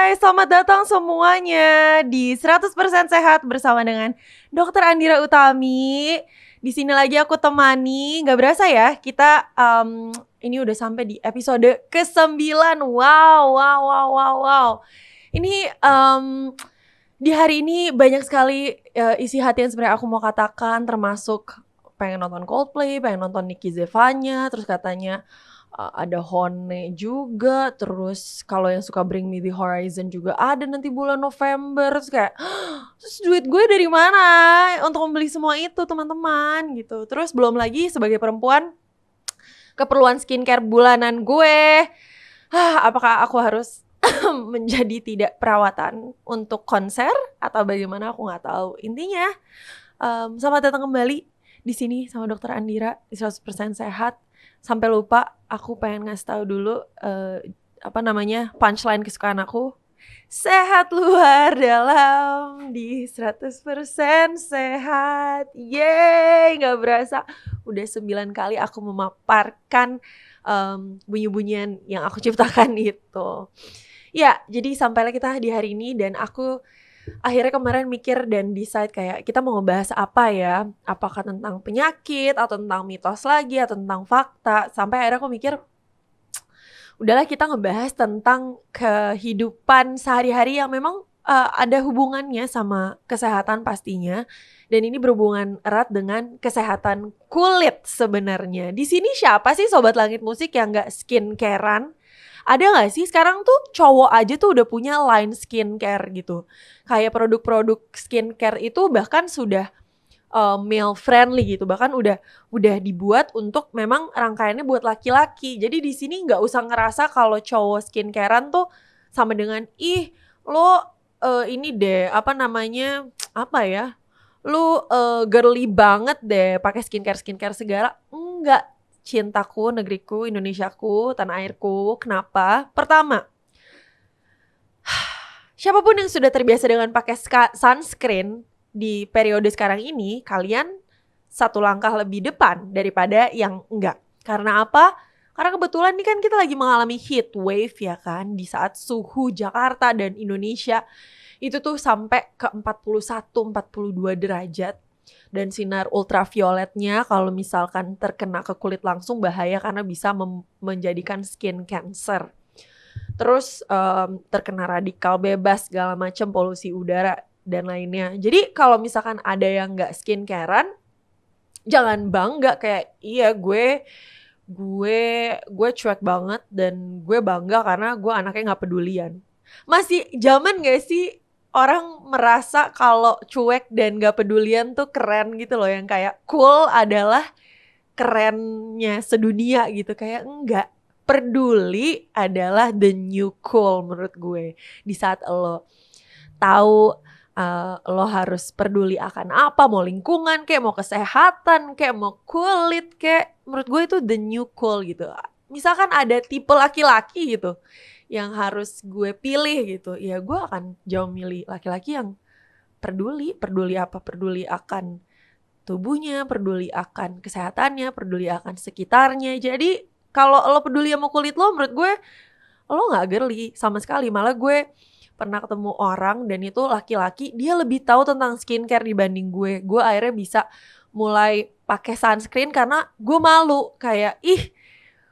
Hai, selamat datang semuanya di 100% Sehat bersama dengan Dr. Andira Utami. Di sini lagi aku temani, gak berasa ya, kita ini udah sampai di episode ke-9. Wow. Ini di hari ini banyak sekali isi hati yang sebenarnya aku mau katakan, termasuk pengen nonton Coldplay, pengen nonton Nicky Zevanya, terus katanya ada Hone juga, terus kalau yang suka Bring Me The Horizon juga ada nanti bulan November. Terus kayak, terus duit gue dari mana untuk membeli semua itu teman-teman gitu. Terus belum lagi sebagai perempuan, keperluan skincare bulanan gue. Apakah aku harus menjadi tidak perawatan untuk konser atau bagaimana, aku nggak tahu. Intinya, selamat datang kembali di sini sama Dr. Andira di 100% Sehat. Sampai lupa, aku pengen ngasih tahu dulu punchline kesukaan aku. Sehat luar dalam di 100% sehat. Yeay, gak berasa udah 9 kali aku memaparkan bunyi-bunyian yang aku ciptakan itu. Ya, jadi sampailah kita di hari ini dan aku akhirnya kemarin mikir dan decide kayak kita mau ngebahas apa ya, apakah tentang penyakit atau tentang mitos lagi atau tentang fakta. Sampai akhirnya aku mikir udahlah kita ngebahas tentang kehidupan sehari-hari yang memang ada hubungannya sama kesehatan pastinya. Dan ini berhubungan erat dengan kesehatan kulit sebenarnya. Di sini siapa sih Sobat Langit Musik yang gak skincarean? Ada gak sih sekarang tuh cowok aja tuh udah punya line skincare gitu. Kayak produk-produk skincare itu bahkan sudah male friendly gitu. Bahkan udah dibuat untuk memang rangkaiannya buat laki-laki. Jadi di sini nggak usah ngerasa kalau cowok skincarean tuh sama dengan lo ini deh lo girly banget deh pakai skincare segala. Enggak. Cintaku, negeriku, Indonesiaku, tanah airku. Kenapa? Pertama, siapapun yang sudah terbiasa dengan pakai sunscreen di periode sekarang ini, kalian satu langkah lebih depan daripada yang enggak. Karena apa? Karena kebetulan ini kan kita lagi mengalami heat wave ya kan, di saat suhu Jakarta dan Indonesia itu tuh sampai ke 41-42 derajat. Dan sinar ultravioletnya kalau misalkan terkena ke kulit langsung bahaya karena bisa menjadikan skin cancer. Terus terkena radikal bebas segala macam, polusi udara dan lainnya. Jadi kalau misalkan ada yang nggak skincarean, jangan bangga kayak iya gue cuek banget dan gue bangga karena gue anaknya nggak pedulian. Masih zaman nggak sih orang merasa kalau cuek dan gak pedulian tuh keren gitu loh, yang kayak cool adalah kerennya sedunia gitu. Kayak enggak, peduli adalah the new cool menurut gue. Di saat lo tahu lo harus peduli akan apa, mau lingkungan kayak, mau kesehatan kayak, mau kulit kayak, menurut gue itu the new cool gitu. Misalkan ada tipe laki-laki gitu yang harus gue pilih gitu, ya gue akan jauh milih laki-laki yang peduli apa? Peduli akan tubuhnya, peduli akan kesehatannya, peduli akan sekitarnya. Jadi kalau lo peduli sama kulit lo, menurut gue lo gak girly sama sekali. Malah gue pernah ketemu orang dan itu laki-laki, dia lebih tahu tentang skincare dibanding gue. Gue akhirnya bisa mulai pakai sunscreen karena gue malu, kayak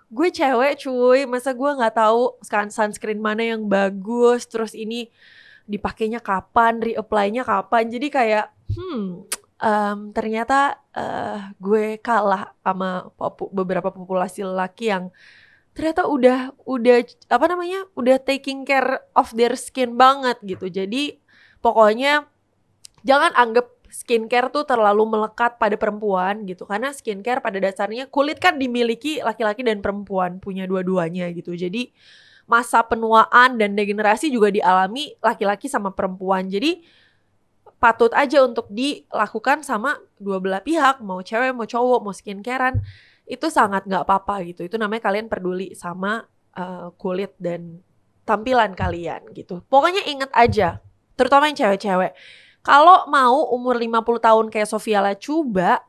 gue cewek cuy, masa gue gak tahu sunscreen mana yang bagus, terus ini dipakainya kapan, reapply-nya kapan. Jadi kayak ternyata gue kalah sama beberapa populasi lelaki yang ternyata udah taking care of their skin banget gitu. Jadi pokoknya jangan anggap skincare tuh terlalu melekat pada perempuan gitu. Karena skincare pada dasarnya kulit kan dimiliki laki-laki dan perempuan, punya dua-duanya gitu. Jadi masa penuaan dan degenerasi juga dialami laki-laki sama perempuan. Jadi patut aja untuk dilakukan sama dua belah pihak, mau cewek, mau cowok, mau skincarean. Itu sangat gak apa-apa gitu. Itu namanya kalian peduli sama kulit dan tampilan kalian gitu. Pokoknya inget aja, terutama yang cewek-cewek, kalau mau umur 50 tahun kayak Sophia Latjuba,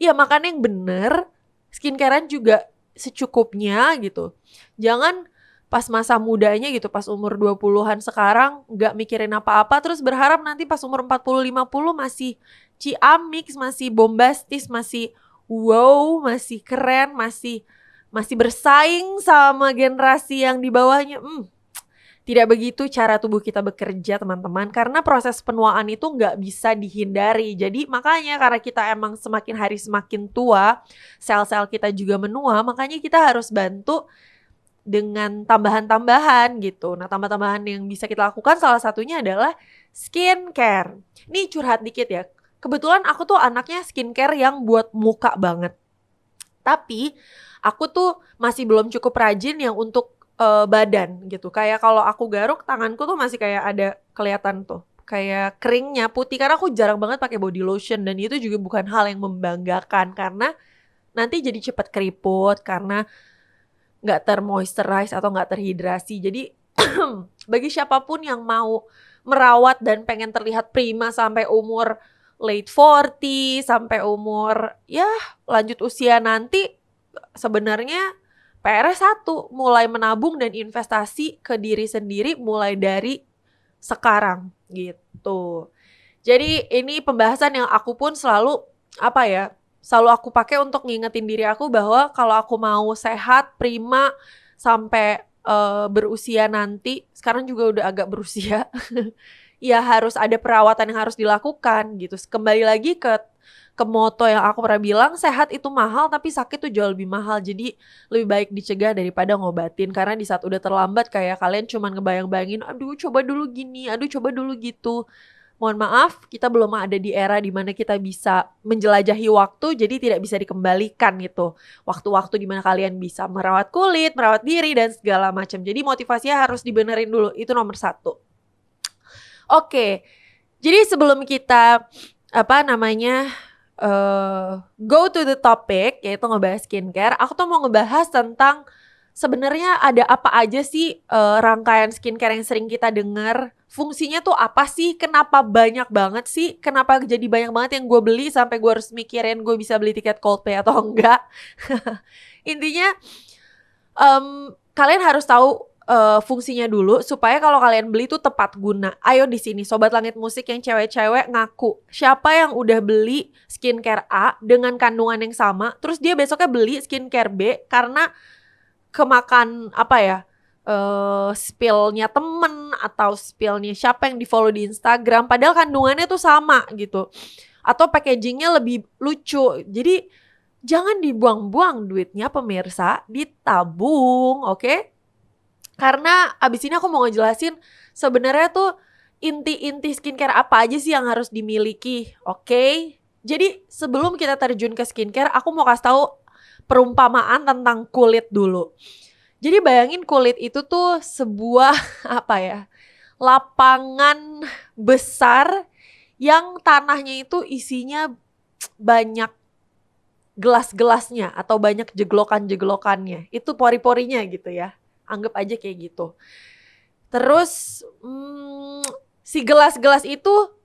ya makan yang bener, skincarean juga secukupnya gitu. Jangan pas masa mudanya gitu, pas umur 20-an sekarang gak mikirin apa-apa, terus berharap nanti pas umur 40-50 masih ciamik, masih bombastis, masih wow, masih keren, masih bersaing sama generasi yang di bawahnya. Tidak begitu cara tubuh kita bekerja, teman-teman, karena proses penuaan itu nggak bisa dihindari. Jadi makanya karena kita emang semakin hari semakin tua, sel-sel kita juga menua, makanya kita harus bantu dengan tambahan-tambahan gitu. Nah, tambahan-tambahan yang bisa kita lakukan salah satunya adalah skincare. Nih curhat dikit ya. Kebetulan aku tuh anaknya skincare yang buat muka banget. Tapi aku tuh masih belum cukup rajin yang untuk badan gitu. Kayak kalau aku garuk, tanganku tuh masih kayak ada kelihatan tuh kayak keringnya putih, karena aku jarang banget pakai body lotion, dan itu juga bukan hal yang membanggakan karena nanti jadi cepat keriput karena nggak termoisturize atau nggak terhidrasi. Jadi bagi siapapun yang mau merawat dan pengen terlihat prima sampai umur late 40 sampai umur ya lanjut usia nanti, sebenarnya PR-nya satu, mulai menabung dan investasi ke diri sendiri mulai dari sekarang gitu. Jadi ini pembahasan yang aku pun selalu selalu aku pakai untuk ngingetin diri aku bahwa kalau aku mau sehat, prima sampai berusia nanti, sekarang juga udah agak berusia, ya harus ada perawatan yang harus dilakukan gitu. Kembali lagi ke moto yang aku pernah bilang, sehat itu mahal tapi sakit tuh jauh lebih mahal. Jadi lebih baik dicegah daripada ngobatin, karena di saat udah terlambat kayak kalian cuman ngebayang-bayangin, aduh coba dulu gini, aduh coba dulu gitu. Mohon maaf, kita belum ada di era dimana kita bisa menjelajahi waktu, jadi tidak bisa dikembalikan gitu. Waktu-waktu dimana kalian bisa merawat kulit, merawat diri, dan segala macam. Jadi motivasinya harus dibenerin dulu, itu nomor 1. Oke, jadi sebelum kita go to the topic, yaitu ngebahas skincare, aku tuh mau ngebahas tentang sebenarnya ada apa aja sih rangkaian skincare yang sering kita dengar. Fungsinya tuh apa sih? Kenapa banyak banget sih? Kenapa jadi banyak banget yang gue beli sampai gue harus mikirin gue bisa beli tiket Coldplay atau enggak? Intinya kalian harus tahu fungsinya dulu supaya kalau kalian beli tuh tepat guna. Ayo di sini Sobat Langit Musik yang cewek-cewek ngaku. Siapa yang udah beli skincare A dengan kandungan yang sama, terus dia besoknya beli skincare B karena kemakan spillnya temen atau spillnya siapa yang di follow di Instagram, padahal kandungannya tuh sama gitu, atau packagingnya lebih lucu. Jadi jangan dibuang-buang duitnya pemirsa, ditabung, oke? Karena abis ini aku mau ngejelasin sebenarnya tuh inti-inti skincare apa aja sih yang harus dimiliki, oke? Jadi sebelum kita terjun ke skincare, aku mau kasih tahu perumpamaan tentang kulit dulu. Jadi bayangin kulit itu tuh sebuah lapangan besar yang tanahnya itu isinya banyak gelas-gelasnya atau banyak jeglokan-jeglokannya. Itu pori-porinya gitu ya. Anggap aja kayak gitu. Terus si gelas-gelas itu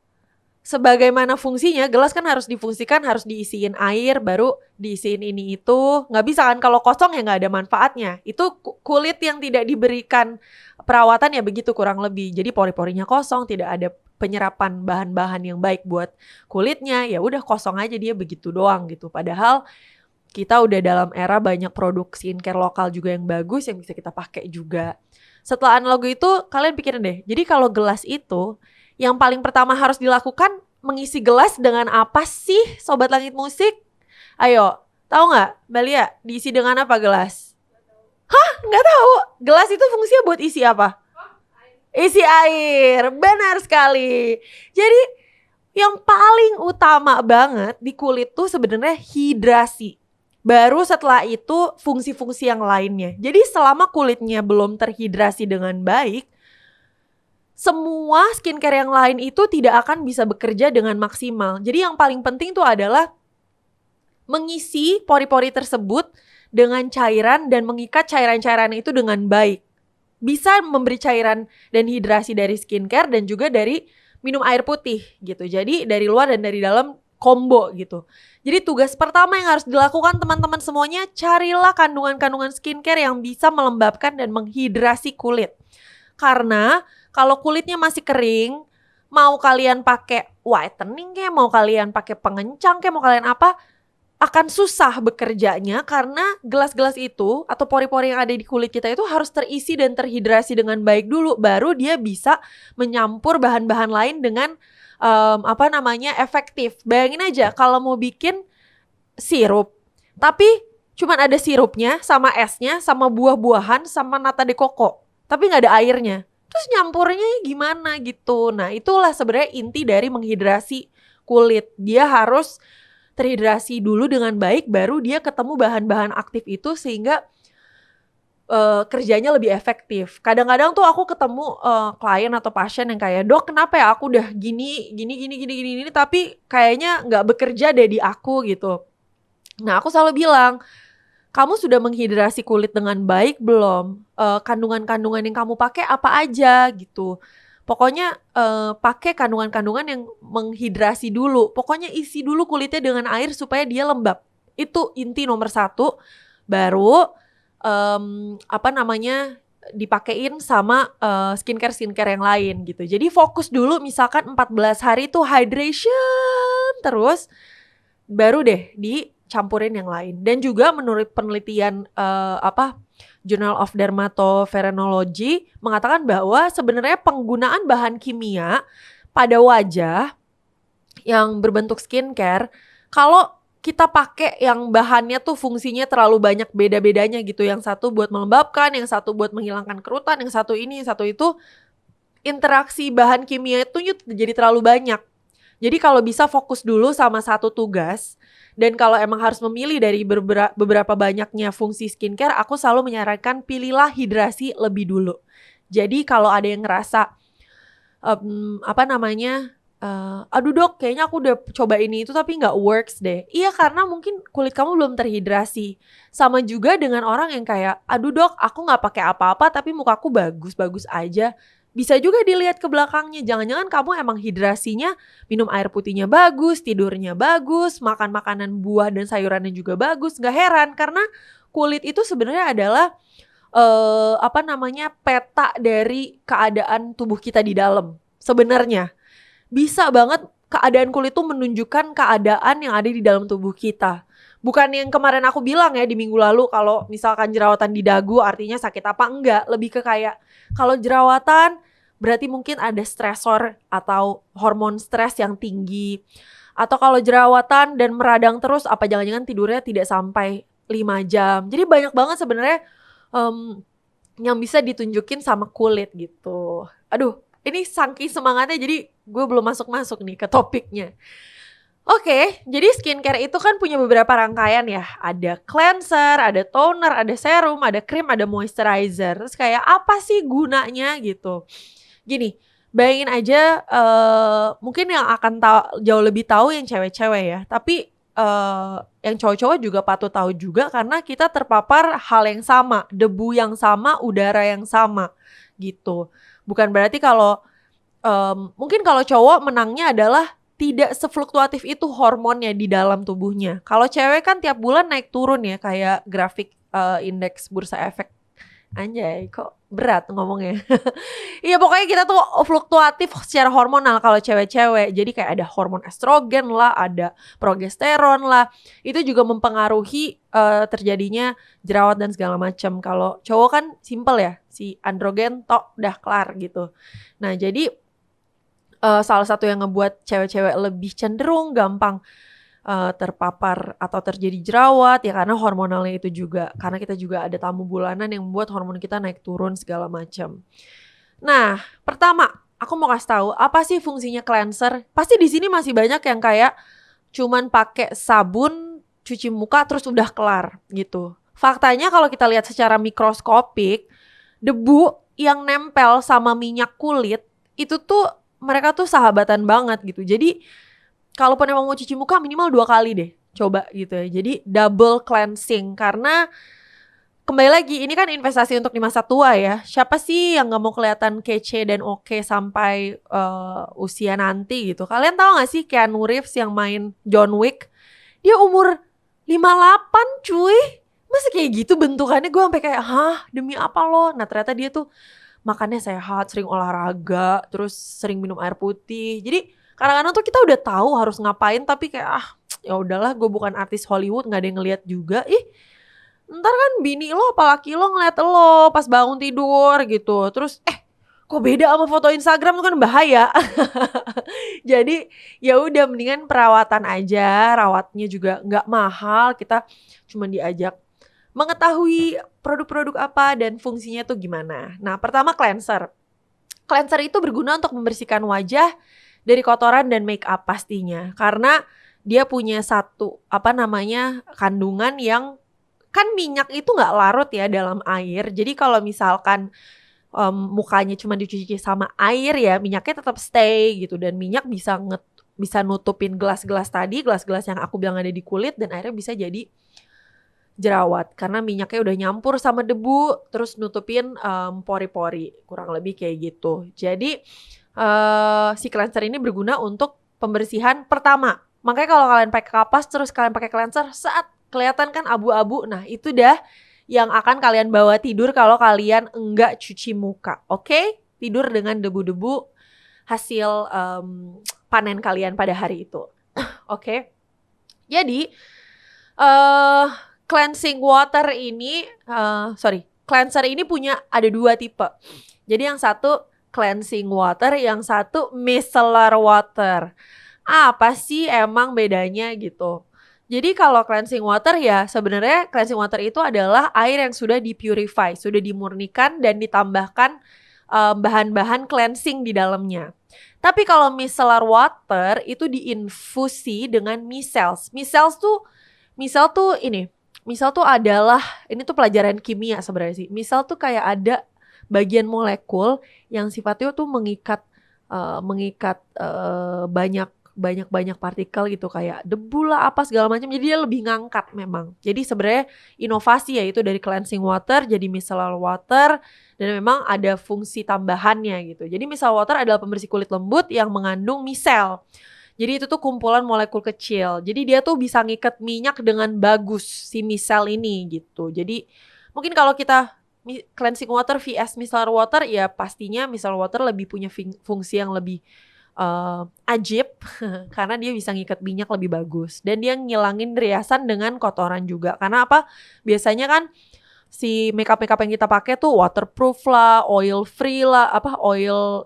sebagaimana fungsinya, gelas kan harus difungsikan, harus diisiin air, baru diisiin ini itu. Nggak bisa kan kalau kosong ya nggak ada manfaatnya. Itu kulit yang tidak diberikan perawatan ya begitu kurang lebih. Jadi pori-porinya kosong, tidak ada penyerapan bahan-bahan yang baik buat kulitnya. Ya udah kosong aja dia begitu doang gitu. Padahal kita udah dalam era banyak produk skincare lokal juga yang bagus yang bisa kita pakai juga. Setelah analog itu kalian pikirin deh. Jadi kalau gelas itu yang paling pertama harus dilakukan mengisi gelas dengan apa sih Sobat Langit Musik? Ayo, tahu nggak Mbak Lia? Diisi dengan apa gelas? Hah? Nggak tahu? Gelas itu fungsinya buat isi apa? Isi air, benar sekali. Jadi yang paling utama banget di kulit tuh sebenarnya hidrasi. Baru setelah itu fungsi-fungsi yang lainnya. Jadi selama kulitnya belum terhidrasi dengan baik, semua skincare yang lain itu tidak akan bisa bekerja dengan maksimal. Jadi yang paling penting tuh adalah mengisi pori-pori tersebut dengan cairan dan mengikat cairan-cairan itu dengan baik. Bisa memberi cairan dan hidrasi dari skincare dan juga dari minum air putih gitu. Jadi dari luar dan dari dalam combo gitu. Jadi tugas pertama yang harus dilakukan teman-teman semuanya, carilah kandungan-kandungan skincare yang bisa melembabkan dan menghidrasi kulit. Karena kalau kulitnya masih kering, mau kalian pakai whitening kayak, mau kalian pakai pengencang kayak, mau kalian apa, akan susah bekerjanya karena gelas-gelas itu atau pori-pori yang ada di kulit kita itu harus terisi dan terhidrasi dengan baik dulu, baru dia bisa menyampur bahan-bahan lain dengan efektif. Bayangin aja kalau mau bikin sirup, tapi cuman ada sirupnya sama esnya sama buah-buahan sama nata de coco, tapi nggak ada airnya. Terus nyampurnya gimana gitu. Nah itulah sebenarnya inti dari menghidrasi kulit. Dia harus terhidrasi dulu dengan baik, baru dia ketemu bahan-bahan aktif itu sehingga kerjanya lebih efektif. Kadang-kadang tuh aku ketemu klien atau pasien yang kayak, dok kenapa ya aku udah gini, tapi kayaknya nggak bekerja deh di aku gitu. Nah aku selalu bilang, kamu sudah menghidrasi kulit dengan baik belum? Kandungan-kandungan yang kamu pakai apa aja gitu. Pokoknya pakai kandungan-kandungan yang menghidrasi dulu. Pokoknya isi dulu kulitnya dengan air supaya dia lembab. Itu inti nomor 1. Baru dipakein sama skincare yang lain gitu. Jadi fokus dulu misalkan 14 hari tuh hydration terus, baru deh dicampurin yang lain. Dan juga menurut penelitian Journal of Dermatovenenology mengatakan bahwa sebenarnya penggunaan bahan kimia pada wajah yang berbentuk skincare, kalau kita pakai yang bahannya tuh fungsinya terlalu banyak beda-bedanya gitu. Yang satu buat melembabkan, yang satu buat menghilangkan kerutan, yang satu ini, yang satu itu. Interaksi bahan kimia itu jadi terlalu banyak. Jadi kalau bisa fokus dulu sama satu tugas. Dan kalau emang harus memilih dari beberapa banyaknya fungsi skincare, aku selalu menyarankan pilihlah hidrasi lebih dulu. Jadi kalau ada yang ngerasa aduh dok kayaknya aku udah coba ini itu tapi gak works deh. Iya karena mungkin kulit kamu belum terhidrasi. Sama juga dengan orang yang kayak, aduh dok aku gak pakai apa-apa tapi mukaku bagus-bagus aja. Bisa juga dilihat ke belakangnya, jangan-jangan kamu emang hidrasinya, minum air putihnya bagus, tidurnya bagus, makan makanan buah dan sayurannya juga bagus. Gak heran karena kulit itu sebenarnya adalah peta dari keadaan tubuh kita di dalam. Sebenarnya bisa banget keadaan kulit tuh menunjukkan keadaan yang ada di dalam tubuh kita. Bukan yang kemarin aku bilang ya di minggu lalu, kalau misalkan jerawatan di dagu artinya sakit apa, enggak. Lebih ke kayak kalau jerawatan berarti mungkin ada stresor atau hormon stres yang tinggi. Atau kalau jerawatan dan meradang terus, apa jangan-jangan tidurnya tidak sampai 5 jam. Jadi banyak banget sebenarnya yang bisa ditunjukin sama kulit gitu. Aduh, ini saking semangatnya jadi gue belum masuk-masuk nih ke topiknya. Oke, jadi skincare itu kan punya beberapa rangkaian ya. Ada cleanser, ada toner, ada serum, ada krim, ada moisturizer. Terus kayak apa sih gunanya gitu. Gini, bayangin aja mungkin yang akan jauh lebih tahu yang cewek-cewek ya. Tapi yang cowok-cowok juga patut tahu juga karena kita terpapar hal yang sama. Debu yang sama, udara yang sama gitu. Bukan berarti kalau mungkin kalau cowok menangnya adalah tidak sefluktuatif itu hormonnya di dalam tubuhnya. Kalau cewek kan tiap bulan naik turun ya, kayak grafik indeks bursa efek. Anjay, kok berat ngomongnya. Iya pokoknya kita tuh fluktuatif secara hormonal kalau cewek-cewek. Jadi kayak ada hormon estrogen lah, ada progesteron lah. Itu juga mempengaruhi terjadinya jerawat dan segala macam. Kalau cowok kan simple ya, si androgen tok udah kelar gitu. Nah jadi salah satu yang ngebuat cewek-cewek lebih cenderung gampang terpapar atau terjadi jerawat ya karena hormonalnya itu juga. Karena kita juga ada tamu bulanan yang membuat hormon kita naik turun segala macam. Nah, pertama aku mau kasih tahu apa sih fungsinya cleanser. Pasti di sini masih banyak yang kayak cuman pakai sabun, cuci muka terus udah kelar gitu. Faktanya kalau kita lihat secara mikroskopik, debu yang nempel sama minyak kulit itu tuh mereka tuh sahabatan banget gitu. Jadi kalaupun emang mau cuci muka minimal 2 kali deh coba gitu ya. Jadi double cleansing karena kembali lagi, ini kan investasi untuk di masa tua ya. Siapa sih yang gak mau kelihatan kece dan oke sampai usia nanti gitu. Kalian tahu gak sih Keanu Reeves yang main John Wick, dia umur 58 cuy. Masa kayak gitu bentukannya, gue sampai kayak hah demi apa lo. Nah ternyata dia tuh makannya sehat, sering olahraga, terus sering minum air putih. Jadi kadang-kadang tuh kita udah tahu harus ngapain, tapi kayak ya udahlah, gue bukan artis Hollywood, nggak ada yang ngeliat juga. Ntar kan bini lo apa laki lo ngeliat lo pas bangun tidur gitu. Terus kok beda sama foto Instagram tuh kan bahaya. Jadi ya udah mendingan perawatan aja, rawatnya juga nggak mahal. Kita cuma diajak mengetahui produk-produk apa dan fungsinya tuh gimana. Nah, pertama cleanser. Cleanser itu berguna untuk membersihkan wajah dari kotoran dan make up pastinya. Karena dia punya satu kandungan yang kan minyak itu nggak larut ya dalam air. Jadi kalau misalkan mukanya cuma dicuci sama air ya, minyaknya tetap stay gitu. Dan minyak bisa nutupin gelas-gelas tadi, gelas-gelas yang aku bilang ada di kulit, dan akhirnya bisa jadi jerawat karena minyaknya udah nyampur sama debu terus nutupin pori-pori, kurang lebih kayak gitu. Jadi si cleanser ini berguna untuk pembersihan pertama. Makanya kalau kalian pakai kapas terus kalian pakai cleanser, saat kelihatan kan abu-abu, nah itu dah yang akan kalian bawa tidur kalau kalian enggak cuci muka. Oke? Tidur dengan debu-debu hasil panen kalian pada hari itu. Oke? Jadi cleansing water ini, cleanser ini ada 2 tipe. Jadi yang satu cleansing water, yang satu micellar water. Apa sih emang bedanya gitu? Jadi kalau cleansing water ya sebenarnya cleansing water itu adalah air yang sudah dipurify, sudah dimurnikan dan ditambahkan bahan-bahan cleansing di dalamnya. Tapi kalau micellar water itu diinfusi dengan micelles. Misal tuh adalah, ini tuh pelajaran kimia sebenarnya sih. Misal tuh kayak ada bagian molekul yang sifatnya tuh mengikat banyak partikel gitu, kayak debu lah apa segala macam. Jadi dia lebih ngangkat memang. Jadi sebenarnya inovasi ya itu dari cleansing water jadi micellar water, dan memang ada fungsi tambahannya gitu. Jadi micellar water adalah pembersih kulit lembut yang mengandung micelle. Jadi itu tuh kumpulan molekul kecil. Jadi dia tuh bisa ngikat minyak dengan bagus si micelle ini gitu. Jadi mungkin kalau kita cleansing water vs micellar water, ya pastinya micellar water lebih punya fungsi yang lebih ajib karena dia bisa ngikat minyak lebih bagus. Dan dia ngilangin riasan dengan kotoran juga. Karena apa? Biasanya kan si makeup yang kita pakai tuh waterproof lah, oil free lah,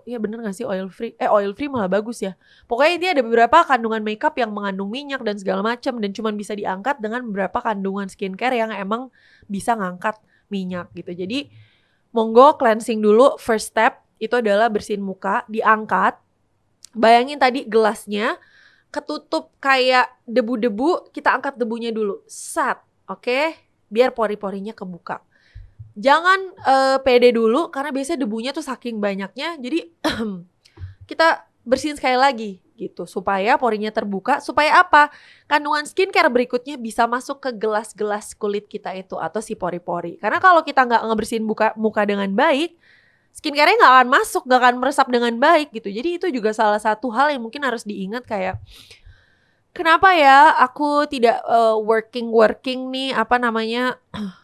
ya bener gak sih oil free? Oil free malah bagus ya. Pokoknya ini ada beberapa kandungan makeup yang mengandung minyak dan segala macam, dan cuma bisa diangkat dengan beberapa kandungan skincare yang emang bisa ngangkat minyak gitu. Jadi monggo cleansing dulu, first step itu adalah bersihin muka, diangkat. Bayangin tadi gelasnya ketutup kayak debu-debu, kita angkat debunya dulu. Oke? Biar pori-porinya kebuka. Jangan pede dulu karena biasanya debunya tuh saking banyaknya. Jadi kita bersihin sekali lagi gitu supaya porinya terbuka. Supaya apa? Kandungan skincare berikutnya bisa masuk ke gelas-gelas kulit kita itu atau si pori-pori. Karena kalau kita nggak ngebersihin muka dengan baik, skincare-nya nggak akan masuk, nggak akan meresap dengan baik gitu. Jadi itu juga salah satu hal yang mungkin harus diingat, kayak kenapa ya aku tidak working nih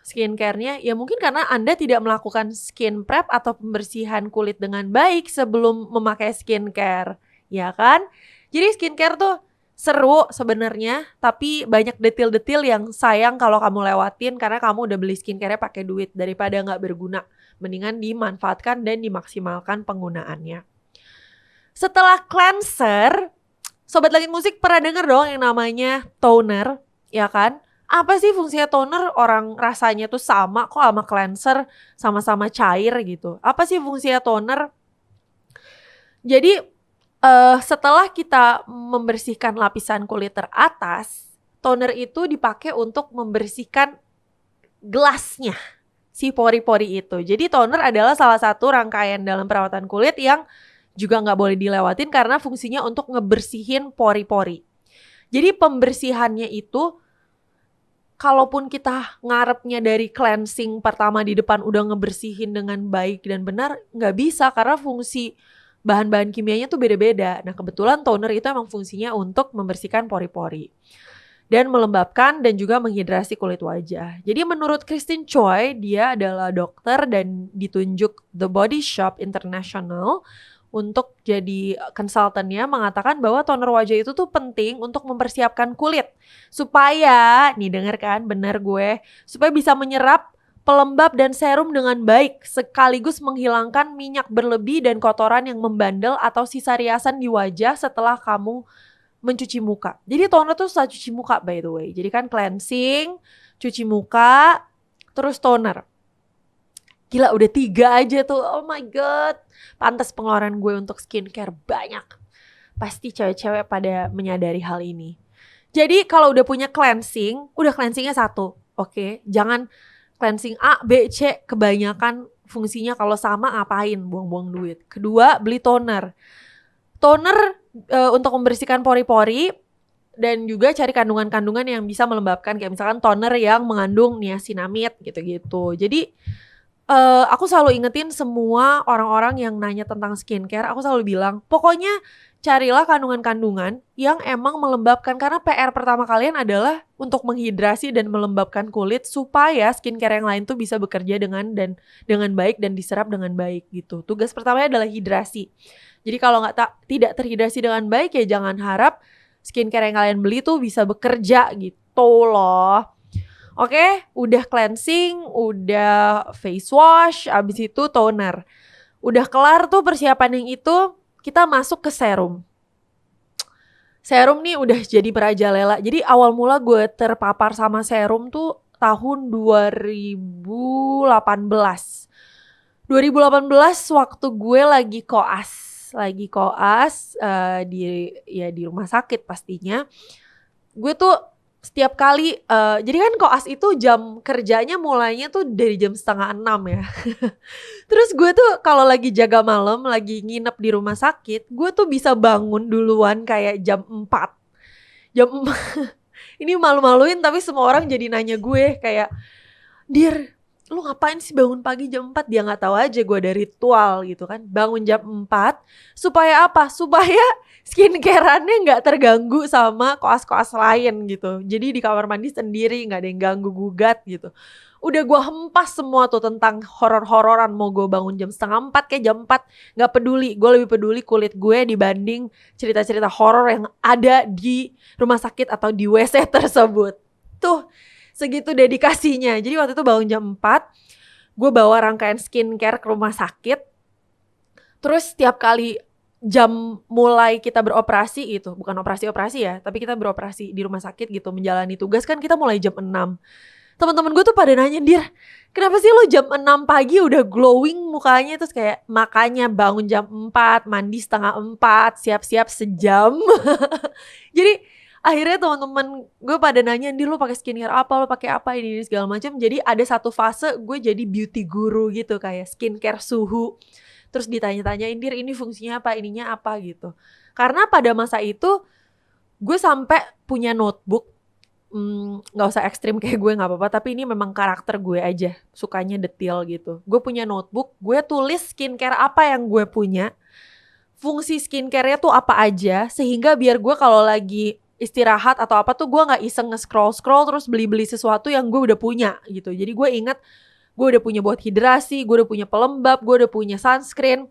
skincare-nya? Ya mungkin karena Anda tidak melakukan skin prep atau pembersihan kulit dengan baik sebelum memakai skincare, ya kan? Jadi skincare tuh seru sebenarnya, tapi banyak detail-detail yang sayang kalau kamu lewatin karena kamu udah beli skincare-nya pakai duit daripada nggak berguna. Mendingan dimanfaatkan dan dimaksimalkan penggunaannya. Setelah cleanser, Sobat Langit Musik pernah denger dong yang namanya toner, ya kan? Apa sih fungsinya toner? Orang rasanya tuh sama kok sama cleanser, sama-sama cair gitu. Apa sih fungsinya toner? Jadi setelah kita membersihkan lapisan kulit teratas, toner itu dipakai untuk membersihkan gelasnya, si pori-pori itu. Jadi toner adalah salah satu rangkaian dalam perawatan kulit yang juga nggak boleh dilewatin karena fungsinya untuk ngebersihin pori-pori. Jadi pembersihannya itu kalaupun kita ngarepnya dari cleansing pertama di depan udah ngebersihin dengan baik dan benar, nggak bisa karena fungsi bahan-bahan kimianya tuh beda-beda. Nah kebetulan toner itu emang fungsinya untuk membersihkan pori-pori dan melembabkan dan juga menghidrasi kulit wajah. Jadi menurut Christine Choi, dia adalah dokter dan ditunjuk The Body Shop International untuk jadi konsultannya, mengatakan bahwa toner wajah itu tuh penting untuk mempersiapkan kulit supaya, nih denger kan, bener gue, supaya bisa menyerap pelembab dan serum dengan baik sekaligus menghilangkan minyak berlebih dan kotoran yang membandel atau sisa riasan di wajah setelah kamu mencuci muka. Jadi toner tuh susah cuci muka by the way. Jadi kan cleansing, cuci muka, terus toner. Gila udah 3 aja tuh, oh my god. Pantas pengeluaran gue untuk skincare banyak. Pasti cewek-cewek pada menyadari hal ini. Jadi kalau udah punya cleansing, udah cleansingnya 1. Oke, jangan cleansing A, B, C. Kebanyakan fungsinya kalau sama ngapain, buang-buang duit. Kedua, beli toner. Toner untuk membersihkan pori-pori. Dan juga cari kandungan-kandungan yang bisa melembabkan. Kayak misalkan toner yang mengandung niacinamide gitu-gitu. Jadi aku selalu ingetin semua orang-orang yang nanya tentang skincare, aku selalu bilang, pokoknya carilah kandungan-kandungan yang emang melembabkan. Karena PR pertama kalian adalah untuk menghidrasi dan melembabkan kulit supaya skincare yang lain tuh bisa bekerja dengan baik dan diserap dengan baik gitu. Tugas pertamanya adalah hidrasi. Jadi kalau tidak terhidrasi dengan baik ya jangan harap skincare yang kalian beli tuh bisa bekerja gitu loh. Oke, udah cleansing, udah face wash, abis itu toner. Udah kelar tuh persiapan yang itu, kita masuk ke serum. Serum nih udah jadi merajalela. Jadi awal mula gue terpapar sama serum tuh tahun 2018. 2018 waktu gue lagi koas di rumah sakit pastinya. Gue tuh setiap kali, jadi kan koas itu jam kerjanya mulainya tuh dari jam 5:30 ya. Terus gue tuh kalau lagi jaga malam, lagi nginep di rumah sakit, gue tuh bisa bangun duluan kayak jam 4. Jam 4. Ini malu-maluin tapi semua orang jadi nanya gue kayak, "Dir, lu ngapain sih bangun pagi jam 4?" Dia gak tahu aja gue ada ritual gitu kan. Bangun jam 4 supaya apa? Supaya skincare-annya gak terganggu sama koas-koas lain gitu. Jadi di kamar mandi sendiri, gak ada yang ganggu-gugat gitu. Udah gue hempas semua tuh tentang horor-hororan. Mau gue bangun jam 3:30 kayak jam 4, gak peduli. Gue lebih peduli kulit gue dibanding cerita-cerita horor yang ada di rumah sakit atau di WC tersebut. Tuh segitu dedikasinya. Jadi waktu itu bangun jam 4, gue bawa rangkaian skincare ke rumah sakit. Terus setiap kali jam mulai kita beroperasi gitu, bukan operasi-operasi ya, tapi kita beroperasi di rumah sakit gitu, menjalani tugas kan kita mulai jam 6. Teman-teman gue tuh pada nanya, "Dir, kenapa sih lo jam 6 pagi udah glowing mukanya?" Terus kayak, makanya bangun jam 4, mandi 3:30, siap-siap sejam. Jadi akhirnya teman-teman gue pada nanya, "Dir, lo pakai skincare apa? Lo pakai apa ini segala macam." Jadi ada satu fase gue jadi beauty guru gitu, kayak skincare suhu. Terus ditanya-tanyain, "Dir, ini fungsinya apa? Ininya apa?" gitu. Karena pada masa itu gue sampai punya notebook. Gak usah ekstrim kayak gue gak apa-apa, tapi ini memang karakter gue aja, sukanya detail gitu. Gue punya notebook, gue tulis skincare apa yang gue punya, fungsi skincare-nya tuh apa aja, sehingga biar gue kalau lagi istirahat atau apa tuh gue gak iseng nge-scroll terus beli-beli sesuatu yang gue udah punya gitu. Jadi gue ingat gue udah punya buat hidrasi, gue udah punya pelembab, gue udah punya sunscreen.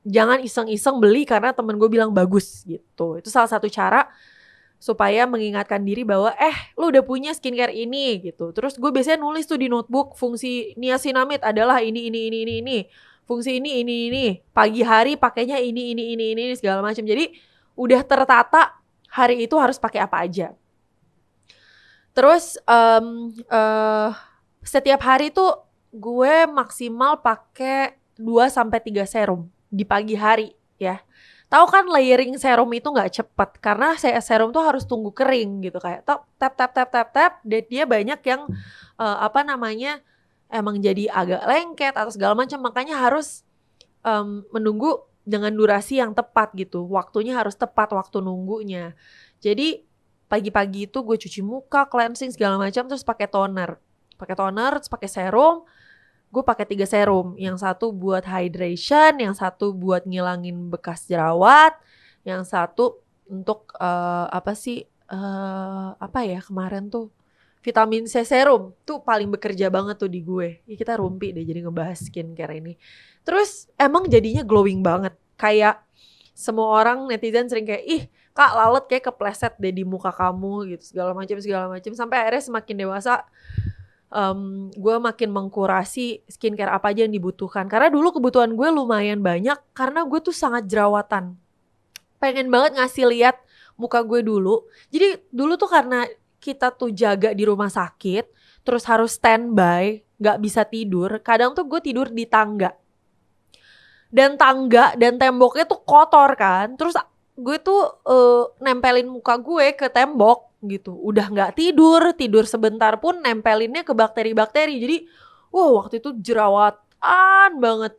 Jangan iseng-iseng beli karena temen gue bilang bagus gitu. Itu salah satu cara supaya mengingatkan diri bahwa lu udah punya skincare ini gitu. Terus gue biasanya nulis tuh di notebook, fungsi niacinamide adalah ini. Fungsi ini. Pagi hari pakainya ini segala macam. Jadi udah tertata hari itu harus pakai apa aja. Terus setiap hari tuh gue maksimal pakai 2-3 serum di pagi hari ya. Tahu kan layering serum itu nggak cepat karena serum tuh harus tunggu kering gitu, kayak tap, dan dia banyak yang emang jadi agak lengket atau segala macam, makanya harus menunggu dengan durasi yang tepat gitu, waktunya harus tepat waktu nunggunya. Jadi pagi-pagi itu gue cuci muka, cleansing segala macam, terus pakai toner, terus pakai serum. Gue pakai 3 serum, yang satu buat hydration, yang satu buat ngilangin bekas jerawat, yang satu untuk apa ya kemarin tuh vitamin C serum tuh paling bekerja banget tuh di gue. Ya, kita rumpi deh jadi ngebahas skincare ini. Terus emang jadinya glowing banget, kayak semua orang netizen sering kayak, ih Kak lalat kayak kepleset deh di muka kamu gitu, segala macam. Sampai akhirnya semakin dewasa gue makin mengkurasi skincare apa aja yang dibutuhkan. Karena dulu kebutuhan gue lumayan banyak karena gue tuh sangat jerawatan. Pengen banget ngasih lihat muka gue dulu. Jadi dulu tuh karena kita tuh jaga di rumah sakit, terus harus standby, gak bisa tidur. Kadang tuh gue tidur di tangga. Dan tangga dan temboknya tuh kotor kan. Terus gue tuh nempelin muka gue ke tembok gitu. Udah gak tidur sebentar pun nempelinnya ke bakteri-bakteri. Jadi waktu itu jerawatan banget.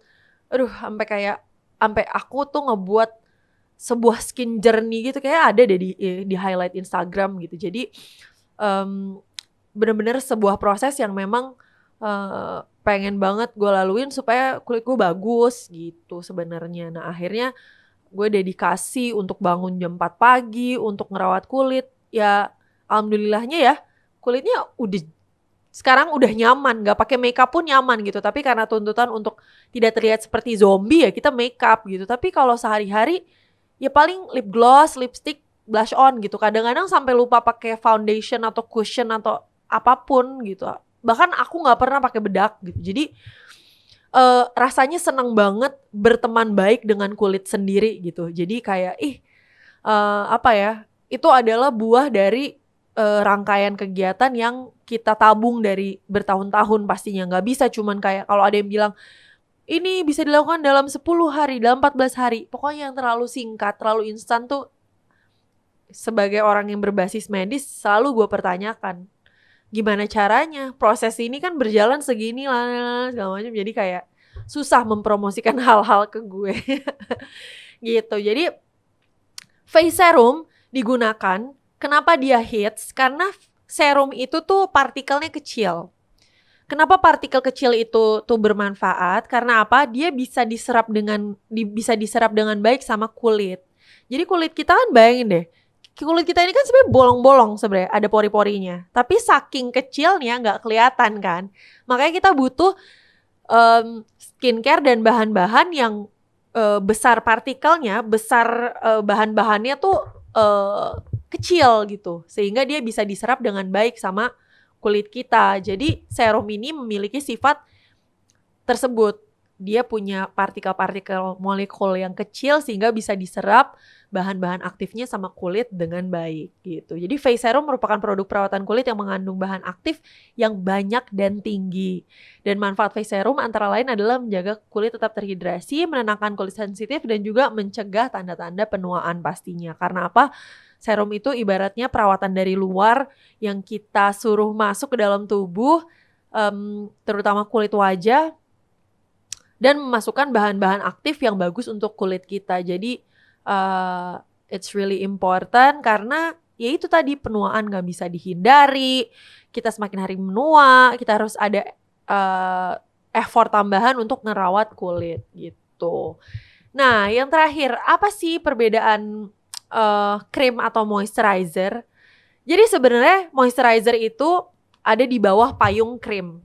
Aduh sampai aku tuh ngebuat sebuah skin journey gitu. Kayak ada deh di highlight Instagram gitu. Jadi bener-bener sebuah proses yang memang pengen banget gue laluin supaya kulit gue bagus gitu sebenarnya. Nah akhirnya gue dedikasi untuk bangun jam 4 pagi untuk ngerawat kulit. Ya alhamdulillahnya ya kulitnya sekarang udah nyaman, gak pakai makeup pun nyaman gitu. Tapi karena tuntutan untuk tidak terlihat seperti zombie ya kita makeup gitu. Tapi kalau sehari-hari ya paling lip gloss, lipstick, blush on gitu. Kadang-kadang sampai lupa pakai foundation atau cushion atau apapun gitu. Bahkan aku gak pernah pakai bedak gitu. Jadi rasanya seneng banget berteman baik dengan kulit sendiri gitu. Jadi kayak itu adalah buah dari rangkaian kegiatan yang kita tabung dari bertahun-tahun pastinya. Gak bisa cuman kayak kalau ada yang bilang ini bisa dilakukan dalam 10 hari, dalam 14 hari. Pokoknya yang terlalu singkat, terlalu instan tuh sebagai orang yang berbasis medis selalu gue pertanyakan. Gimana caranya? Proses ini kan berjalan segini lah segala macam. Jadi kayak susah mempromosikan hal-hal ke gue. Gitu. Jadi face serum digunakan. Kenapa dia hits? Karena serum itu tuh partikelnya kecil. Kenapa partikel kecil itu tuh bermanfaat? Karena apa? Dia bisa diserap dengan baik sama kulit. Jadi kulit kita kan bayangin deh. Kulit kita ini kan sebenarnya bolong-bolong sebenarnya, ada pori-porinya. Tapi saking kecilnya nggak kelihatan kan. Makanya kita butuh skincare dan bahan-bahan yang besar partikelnya, besar bahan-bahannya tuh kecil gitu. Sehingga dia bisa diserap dengan baik sama kulit kita. Jadi serum ini memiliki sifat tersebut. Dia punya partikel-partikel molekul yang kecil sehingga bisa diserap bahan-bahan aktifnya sama kulit dengan baik gitu. Jadi face serum merupakan produk perawatan kulit yang mengandung bahan aktif yang banyak dan tinggi. Dan manfaat face serum antara lain adalah menjaga kulit tetap terhidrasi, menenangkan kulit sensitif, dan juga mencegah tanda-tanda penuaan pastinya. Karena apa? Serum itu ibaratnya perawatan dari luar yang kita suruh masuk ke dalam tubuh, terutama kulit wajah, dan memasukkan bahan-bahan aktif yang bagus untuk kulit kita. Jadi it's really important karena ya itu tadi penuaan gak bisa dihindari. Kita semakin hari menua, kita harus ada effort tambahan untuk ngerawat kulit gitu. Nah yang terakhir, apa sih perbedaan krim atau moisturizer? Jadi sebenarnya moisturizer itu ada di bawah payung krim.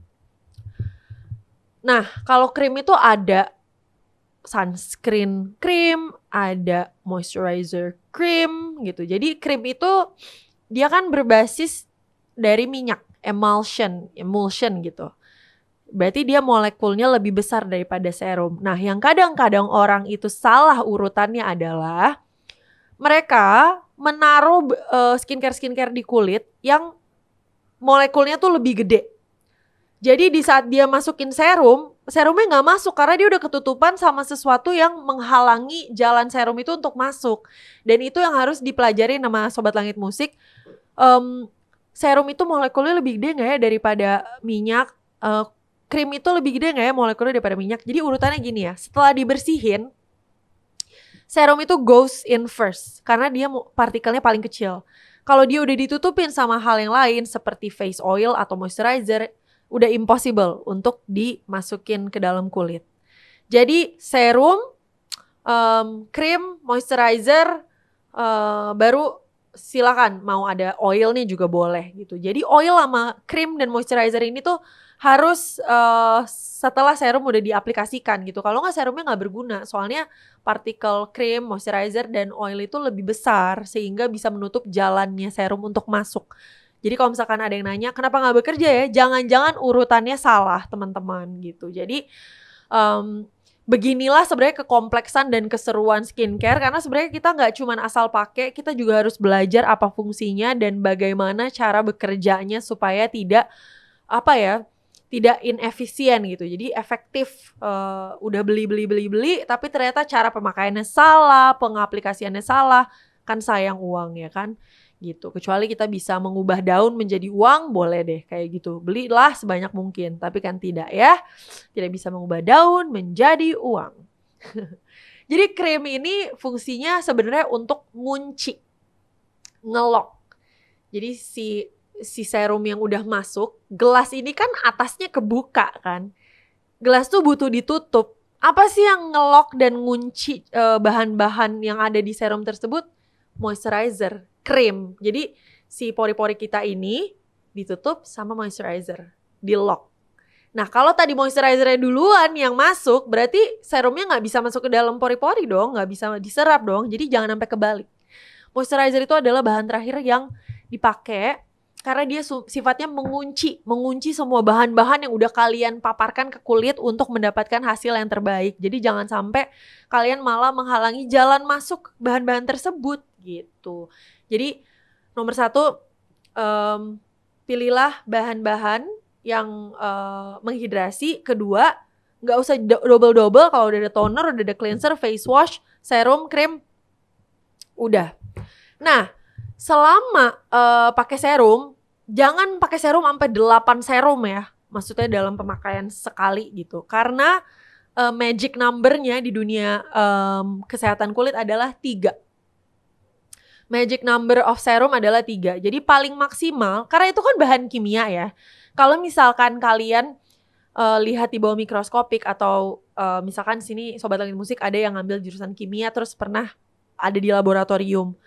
Nah, kalau krim itu ada sunscreen cream, ada moisturizer cream gitu. Jadi krim itu dia kan berbasis dari minyak, emulsion gitu. Berarti dia molekulnya lebih besar daripada serum. Nah, yang kadang-kadang orang itu salah urutannya adalah mereka menaruh skincare di kulit yang molekulnya tuh lebih gede. Jadi di saat dia masukin serumnya nggak masuk karena dia udah ketutupan sama sesuatu yang menghalangi jalan serum itu untuk masuk. Dan itu yang harus dipelajari sama Sobat Langit Musik. Serum itu molekulnya lebih gede nggak ya daripada minyak? Krim itu lebih gede nggak ya molekulnya daripada minyak? Jadi urutannya gini ya, setelah dibersihin, serum itu goes in first karena dia partikelnya paling kecil. Kalau dia udah ditutupin sama hal yang lain seperti face oil atau moisturizer, udah impossible untuk dimasukin ke dalam kulit. Jadi serum, krim, moisturizer, baru silakan mau ada oil nih juga boleh gitu. Jadi oil sama krim dan moisturizer ini tuh harus setelah serum udah diaplikasikan gitu. Kalau nggak serumnya nggak berguna. Soalnya partikel krim, moisturizer dan oil itu lebih besar sehingga bisa menutup jalannya serum untuk masuk. Jadi kalau misalkan ada yang nanya kenapa nggak bekerja ya, jangan-jangan urutannya salah teman-teman gitu. Jadi beginilah sebenarnya kekompleksan dan keseruan skincare karena sebenarnya kita nggak cuma asal pakai, kita juga harus belajar apa fungsinya dan bagaimana cara bekerjanya supaya tidak tidak inefisien gitu. Jadi efektif, udah beli tapi ternyata cara pemakaiannya salah, pengaplikasiannya salah, kan sayang uang ya kan gitu. Kecuali kita bisa mengubah daun menjadi uang, boleh deh kayak gitu. Belilah sebanyak mungkin, tapi kan tidak ya. Tidak bisa mengubah daun menjadi uang. Jadi krim ini fungsinya sebenarnya untuk ngunci, ngelok. Jadi si serum yang udah masuk, gelas ini kan atasnya kebuka kan. Gelas tuh butuh ditutup. Apa sih yang ngelok dan ngunci bahan-bahan yang ada di serum tersebut? Moisturizer, krim. Jadi si pori-pori kita ini ditutup sama moisturizer, di lock. Nah kalau tadi moisturizernya duluan yang masuk, berarti serumnya nggak bisa masuk ke dalam pori-pori dong, nggak bisa diserap dong. Jadi jangan sampai kebalik. Moisturizer itu adalah bahan terakhir yang dipakai karena dia sifatnya mengunci semua bahan-bahan yang udah kalian paparkan ke kulit untuk mendapatkan hasil yang terbaik. Jadi jangan sampai kalian malah menghalangi jalan masuk bahan-bahan tersebut gitu. Jadi nomor 1, pilihlah bahan-bahan yang menghidrasi. Kedua, nggak usah double-double. Kalau udah ada toner, udah ada cleanser, face wash, serum, krim, udah. Nah, selama pakai serum, jangan pakai serum sampai 8 serum ya. Maksudnya dalam pemakaian sekali gitu. Karena magic number-nya di dunia kesehatan kulit adalah 3. Magic number of serum adalah 3. Jadi paling maksimal, karena itu kan bahan kimia ya. Kalau misalkan kalian lihat di bawah mikroskopik atau misalkan sini Sobat Langit Musik ada yang ngambil jurusan kimia terus pernah ada di laboratorium.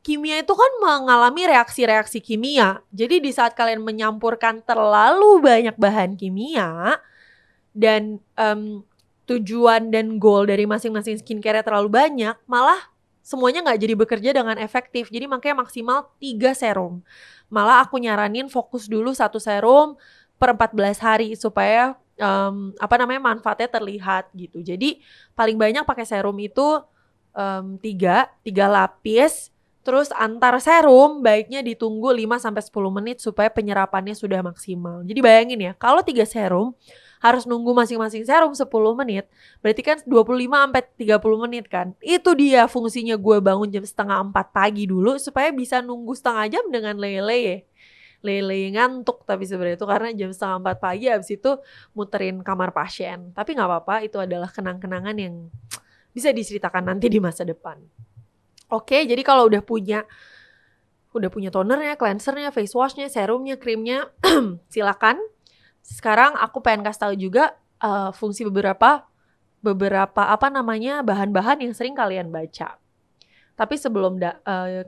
Kimia itu kan mengalami reaksi-reaksi kimia. Jadi di saat kalian menyampurkan terlalu banyak bahan kimia dan tujuan dan goal dari masing-masing skincare terlalu banyak, malah semuanya nggak jadi bekerja dengan efektif. Jadi makanya maksimal 3 serum. Malah aku nyaranin fokus dulu 1 serum per 14 hari supaya manfaatnya terlihat gitu. Jadi paling banyak pakai serum itu 3 lapis. Terus antar serum baiknya ditunggu 5-10 menit supaya penyerapannya sudah maksimal. Jadi bayangin ya, kalau 3 serum harus nunggu masing-masing serum 10 menit, berarti kan 25-30 menit kan. Itu dia fungsinya gue bangun jam 3:30 pagi dulu supaya bisa nunggu setengah jam dengan lele ngantuk tapi sebenarnya itu karena jam 3:30 pagi habis itu muterin kamar pasien. Tapi gak apa-apa, itu adalah kenang-kenangan yang bisa diceritakan nanti di masa depan. Oke, jadi kalau udah punya tonernya, cleansernya, face washnya, serumnya, krimnya, silakan. Sekarang aku pengen kasih tahu juga fungsi beberapa bahan-bahan yang sering kalian baca. Tapi sebelum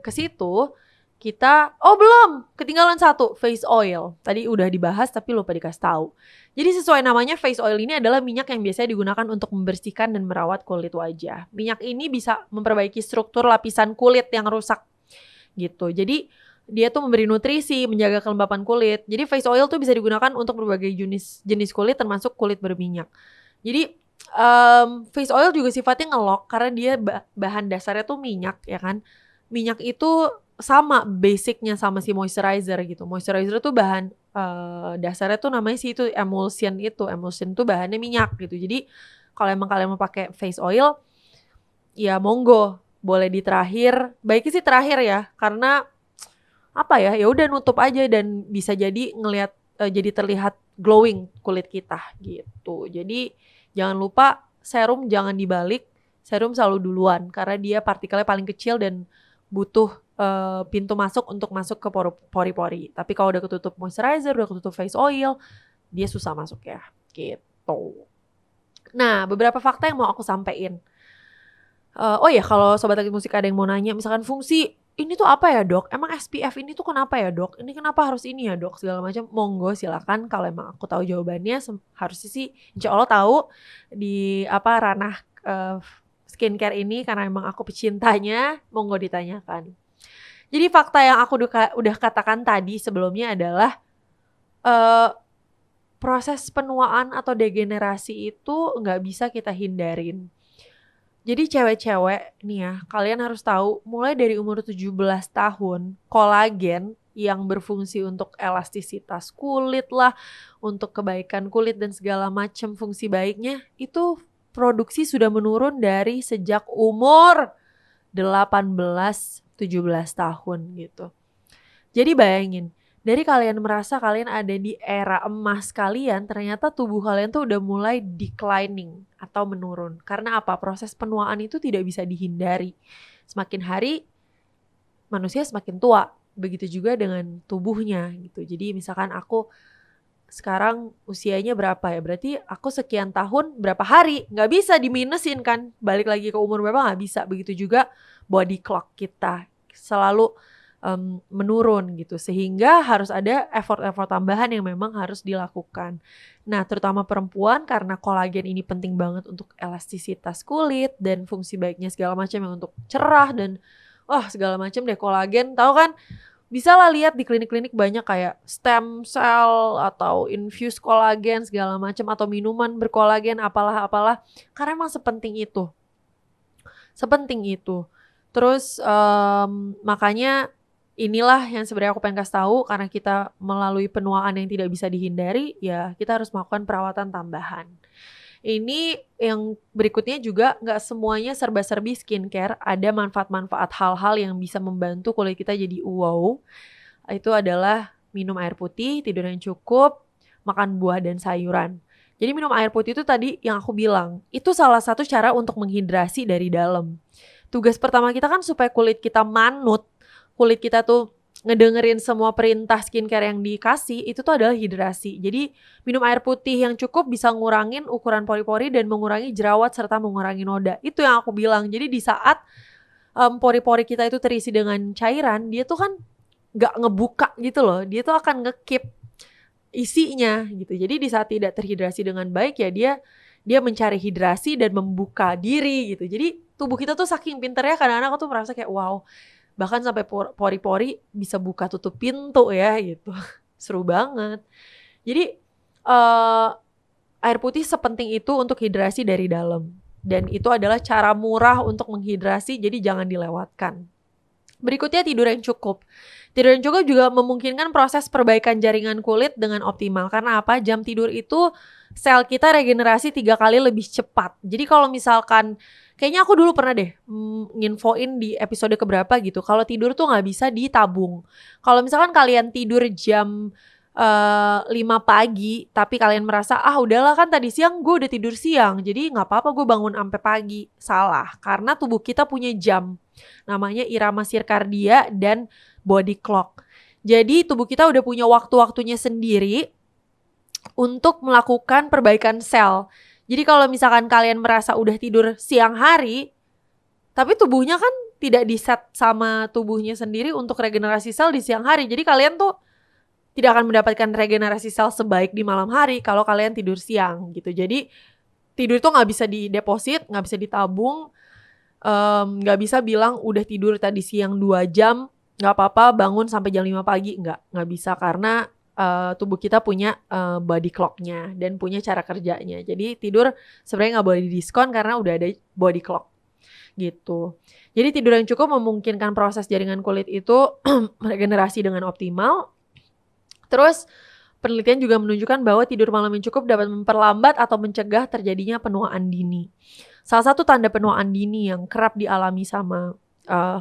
ke situ, belum, ketinggalan 1, face oil. Tadi udah dibahas tapi lupa dikasih tahu. Jadi sesuai namanya, face oil ini adalah minyak yang biasanya digunakan untuk membersihkan dan merawat kulit wajah. Minyak ini bisa memperbaiki struktur lapisan kulit yang rusak gitu. Jadi dia tuh memberi nutrisi, menjaga kelembapan kulit. Jadi face oil tuh bisa digunakan untuk berbagai jenis kulit termasuk kulit berminyak. Jadi face oil juga sifatnya ngelok karena dia bahan dasarnya tuh minyak ya kan. Minyak itu sama basicnya sama si moisturizer gitu. Moisturizer tuh bahan dasarnya tuh namanya sih itu emulsion tuh bahannya minyak gitu. Jadi kalau emang kalian mau pakai face oil ya monggo, boleh di terakhir. Baiknya sih terakhir ya, karena ya udah nutup aja dan bisa jadi jadi terlihat glowing kulit kita gitu. Jadi jangan lupa serum jangan dibalik, serum selalu duluan karena dia partikelnya paling kecil dan butuh pintu masuk untuk masuk ke pori-pori. Tapi kalau udah ketutup moisturizer, udah ketutup face oil, dia susah masuk ya, gitu. Nah, beberapa fakta yang mau aku sampein. Oh ya, kalau Sobat Aktif Musik ada yang mau nanya, misalkan fungsi ini tuh apa ya dok? Emang SPF ini tuh kenapa ya dok? Ini kenapa harus ini ya dok? Segala macam, monggo silakan. Kalau emang aku tahu jawabannya, harusnya sih insya Allah tahu di ranah skincare ini karena emang aku pecintanya, monggo ditanyakan. Jadi fakta yang aku udah katakan tadi sebelumnya adalah proses penuaan atau degenerasi itu nggak bisa kita hindarin. Jadi cewek-cewek nih ya, kalian harus tahu mulai dari umur 17 tahun, kolagen yang berfungsi untuk elastisitas kulit lah, untuk kebaikan kulit dan segala macam fungsi baiknya, itu produksi sudah menurun dari sejak umur 18-17 tahun gitu. Jadi bayangin, dari kalian merasa kalian ada di era emas kalian, ternyata tubuh kalian tuh udah mulai declining atau menurun. Karena apa? Proses penuaan itu tidak bisa dihindari. Semakin hari manusia semakin tua. Begitu juga dengan tubuhnya gitu. Jadi misalkan aku sekarang usianya berapa ya? Berarti aku sekian tahun berapa hari? Nggak bisa diminusin kan? Balik lagi ke umur berapa nggak bisa. Begitu juga body clock kita selalu menurun gitu, sehingga harus ada effort tambahan yang memang harus dilakukan. Nah, terutama perempuan karena kolagen ini penting banget untuk elastisitas kulit dan fungsi baiknya segala macam yang untuk cerah dan segala macam deh kolagen. Tahu kan? Bisa lah lihat di klinik-klinik banyak kayak stem cell atau infused kolagen segala macam atau minuman berkolagen apalah karena emang sepenting itu. Terus makanya inilah yang sebenarnya aku pengen kasih tahu, karena kita melalui penuaan yang tidak bisa dihindari, ya kita harus melakukan perawatan tambahan. Ini yang berikutnya juga gak semuanya serba-serbi skincare, ada manfaat-manfaat hal-hal yang bisa membantu kulit kita jadi wow. Itu adalah minum air putih, tidur yang cukup, makan buah dan sayuran. Jadi minum air putih itu tadi yang aku bilang, itu salah satu cara untuk menghidrasi dari dalam. Tugas pertama kita kan supaya kulit kita manut, kulit kita tuh ngedengerin semua perintah skincare yang dikasih, itu tuh adalah hidrasi. Jadi minum air putih yang cukup bisa ngurangin ukuran pori-pori dan mengurangi jerawat serta mengurangi noda. Itu yang aku bilang. Jadi di saat pori-pori kita itu terisi dengan cairan, dia tuh kan gak ngebuka gitu loh. Dia tuh akan nge-keep isinya gitu. Jadi di saat tidak terhidrasi dengan baik ya dia mencari hidrasi dan membuka diri gitu. Jadi tubuh kita tuh saking pinternya, kadang-kadang aku tuh merasa kayak wow, bahkan sampai pori-pori bisa buka tutup pintu ya gitu. Seru banget. Jadi air putih sepenting itu untuk hidrasi dari dalam. Dan itu adalah cara murah untuk menghidrasi, jadi jangan dilewatkan. Berikutnya tidur yang cukup. Tidur yang cukup juga memungkinkan proses perbaikan jaringan kulit dengan optimal. Karena apa? Jam tidur itu sel kita regenerasi 3 kali lebih cepat. Jadi kalau misalkan, kayaknya aku dulu pernah deh nginfoin di episode keberapa gitu, kalau tidur tuh gak bisa ditabung. Kalau misalkan kalian tidur jam 5 pagi, tapi kalian merasa udahlah kan tadi siang gue udah tidur siang, jadi gak apa-apa gue bangun sampai pagi. Salah, karena tubuh kita punya jam, namanya irama sirkardia dan body clock. Jadi tubuh kita udah punya waktu-waktunya sendiri untuk melakukan perbaikan sel. Jadi kalau misalkan kalian merasa udah tidur siang hari, tapi tubuhnya kan tidak di-set sama tubuhnya sendiri untuk regenerasi sel di siang hari. Jadi kalian tuh tidak akan mendapatkan regenerasi sel sebaik di malam hari kalau kalian tidur siang gitu. Jadi tidur itu gak bisa dideposit, gak bisa ditabung, gak bisa bilang udah tidur tadi siang 2 jam, gak apa-apa bangun sampai jam 5 pagi. Gak bisa, karena tubuh kita punya body clock-nya dan punya cara kerjanya. Jadi tidur sebenarnya gak boleh didiskon karena udah ada body clock gitu. Jadi tidur yang cukup memungkinkan proses jaringan kulit itu regenerasi dengan optimal. Terus penelitian juga menunjukkan bahwa tidur malam yang cukup dapat memperlambat atau mencegah terjadinya penuaan dini. Salah satu tanda penuaan dini yang kerap dialami sama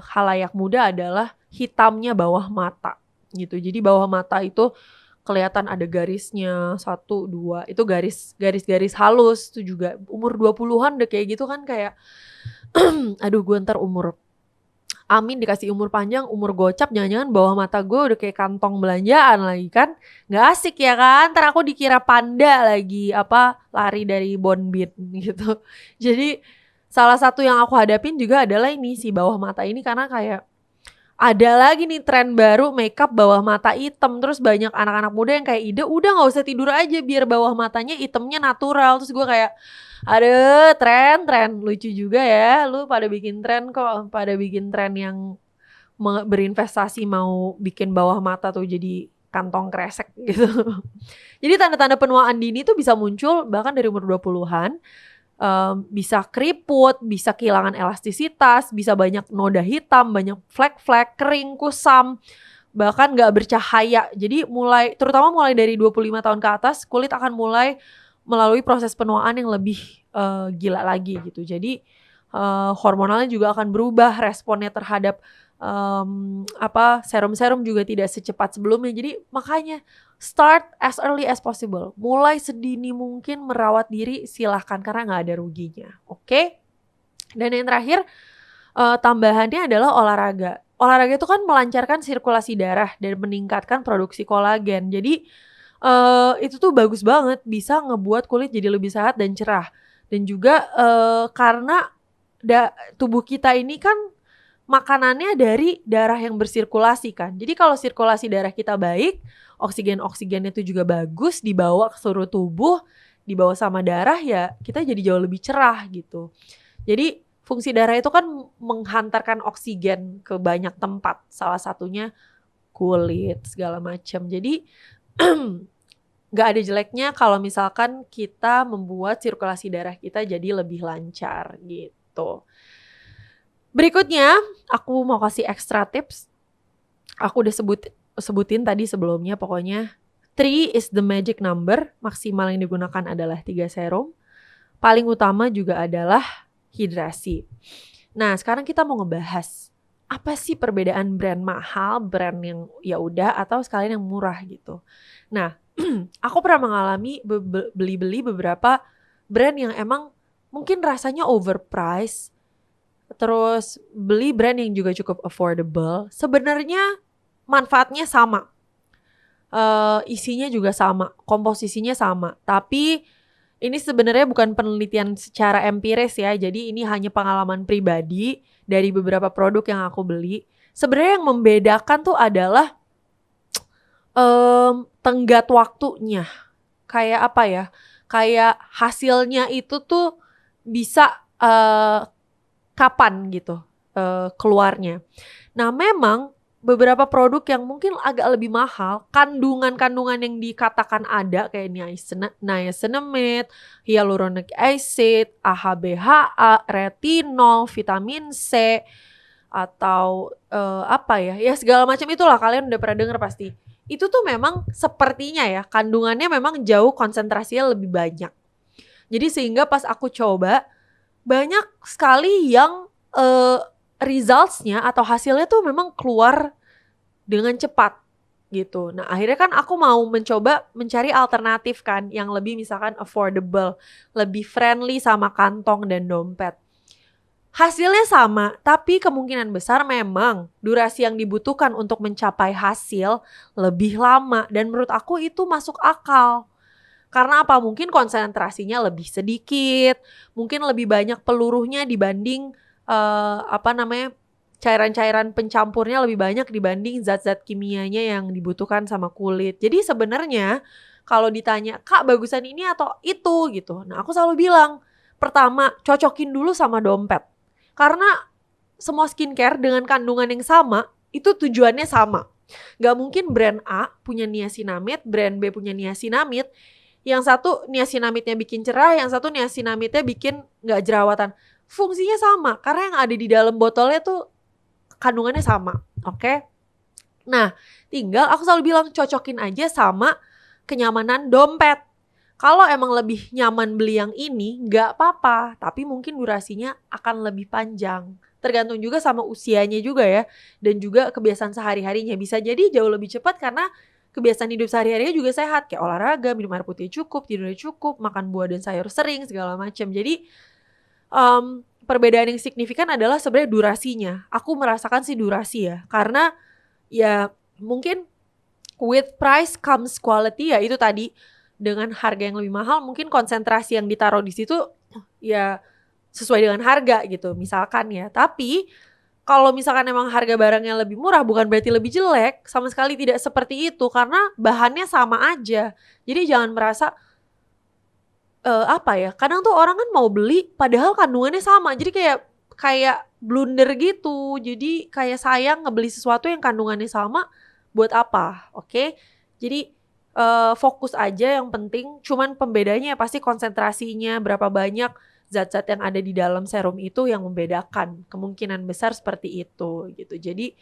khalayak muda adalah hitamnya bawah mata gitu. Jadi bawah mata itu kelihatan ada garisnya 1, 2, itu garis halus. Itu juga umur 20-an udah kayak gitu kan, kayak Aduh gue ntar amin dikasih umur panjang, umur gocap, jangan-jangan bawah mata gue udah kayak kantong belanjaan lagi kan. Gak asik ya kan, ntar aku dikira panda lagi, lari dari Bonbit gitu. Jadi salah satu yang aku hadapin juga adalah ini si bawah mata ini, karena kayak ada lagi nih tren baru makeup bawah mata hitam. Terus banyak anak-anak muda yang kayak ide udah gak usah tidur aja biar bawah matanya hitamnya natural. Terus gue kayak aduh tren lucu juga ya. Lu pada bikin tren kok, pada bikin tren yang berinvestasi mau bikin bawah mata tuh jadi kantong kresek gitu. Jadi tanda-tanda penuaan dini tuh bisa muncul bahkan dari umur 20-an. Bisa keriput, bisa kehilangan elastisitas, bisa banyak noda hitam, banyak flek-flek, kering, kusam, bahkan gak bercahaya. Jadi terutama mulai dari 25 tahun ke atas, kulit akan mulai melalui proses penuaan yang lebih gila lagi gitu. Jadi hormonalnya juga akan berubah, responnya terhadap serum-serum juga tidak secepat sebelumnya. Jadi makanya start as early as possible. Mulai sedini mungkin merawat diri, silahkan karena gak ada ruginya. Oke? Dan yang terakhir, tambahannya adalah olahraga. Olahraga itu kan melancarkan sirkulasi darah dan meningkatkan produksi kolagen. Jadi itu tuh bagus banget, bisa ngebuat kulit jadi lebih sehat dan cerah. Dan juga karena tubuh kita ini kan makanannya dari darah yang bersirkulasi kan. Jadi kalau sirkulasi darah kita baik, oksigennya itu juga bagus, dibawa ke seluruh tubuh, dibawa sama darah, ya kita jadi jauh lebih cerah gitu. Jadi fungsi darah itu kan menghantarkan oksigen ke banyak tempat, salah satunya kulit segala macam. Jadi gak ada jeleknya kalau misalkan kita membuat sirkulasi darah kita jadi lebih lancar gitu. Berikutnya, aku mau kasih extra tips. Aku udah sebutin tadi sebelumnya, pokoknya 3 is the magic number. Maksimal yang digunakan adalah 3 serum. Paling utama juga adalah hidrasi. Nah, sekarang kita mau ngebahas apa sih perbedaan brand mahal, brand yang ya udah, atau sekalian yang murah gitu. Nah, aku pernah mengalami beli beberapa brand yang emang mungkin rasanya overpriced. Terus beli brand yang juga cukup affordable. Sebenarnya manfaatnya sama, isinya juga sama, komposisinya sama. Tapi ini sebenarnya bukan penelitian secara empiris ya. Jadi ini hanya pengalaman pribadi dari beberapa produk yang aku beli. Sebenarnya yang membedakan tuh adalah tenggat waktunya. Kayak apa ya? Kayak hasilnya itu tuh bisa kapan gitu keluarnya. Nah memang beberapa produk yang mungkin agak lebih mahal, kandungan-kandungan yang dikatakan ada kayak niacinamide, hyaluronic acid, AHA, retinol, vitamin C, atau ya segala macam itulah, kalian udah pernah dengar pasti. Itu tuh memang sepertinya ya kandungannya memang jauh konsentrasinya lebih banyak. Jadi sehingga pas aku coba banyak sekali yang results-nya atau hasilnya tuh memang keluar dengan cepat gitu. Nah akhirnya kan aku mau mencoba mencari alternatif kan yang lebih misalkan affordable, lebih friendly sama kantong dan dompet. Hasilnya sama, tapi kemungkinan besar memang durasi yang dibutuhkan untuk mencapai hasil lebih lama. Dan menurut aku itu masuk akal. Karena apa? Mungkin konsentrasinya lebih sedikit, mungkin lebih banyak pelurunya dibanding cairan-cairan pencampurnya lebih banyak dibanding zat-zat kimianya yang dibutuhkan sama kulit. Jadi sebenarnya kalau ditanya, Kak bagusan ini atau itu gitu. Nah aku selalu bilang, pertama cocokin dulu sama dompet. Karena semua skincare dengan kandungan yang sama, itu tujuannya sama. Gak mungkin brand A punya niacinamide, brand B punya niacinamide, yang satu niacinamide-nya bikin cerah, yang satu niacinamide-nya bikin gak jerawatan. Fungsinya sama, karena yang ada di dalam botolnya tuh kandungannya sama, oke? Nah, tinggal aku selalu bilang cocokin aja sama kenyamanan dompet. Kalau emang lebih nyaman beli yang ini, gak apa-apa, tapi mungkin durasinya akan lebih panjang. Tergantung juga sama usianya juga ya, dan juga kebiasaan sehari-harinya. Bisa jadi jauh lebih cepat karena kebiasaan hidup sehari-harinya juga sehat, kayak olahraga, minum air putih cukup, tidurnya cukup, makan buah dan sayur sering, segala macam. Jadi Perbedaan yang signifikan adalah sebenarnya durasinya. Aku merasakan sih durasi ya, karena ya mungkin with price comes quality, ya itu tadi, dengan harga yang lebih mahal mungkin konsentrasi yang ditaruh di situ ya sesuai dengan harga gitu misalkan ya. Tapi kalau misalkan emang harga barangnya lebih murah bukan berarti lebih jelek, sama sekali tidak seperti itu karena bahannya sama aja. Jadi jangan merasa apa ya, kadang tuh orang kan mau beli padahal kandungannya sama. Jadi kayak blunder gitu. Jadi kayak sayang ngebeli sesuatu yang kandungannya sama buat apa, oke? Jadi fokus aja yang penting, cuman pembedanya ya pasti konsentrasinya, berapa banyak zat-zat yang ada di dalam serum itu yang membedakan. Kemungkinan besar seperti itu gitu. Jadi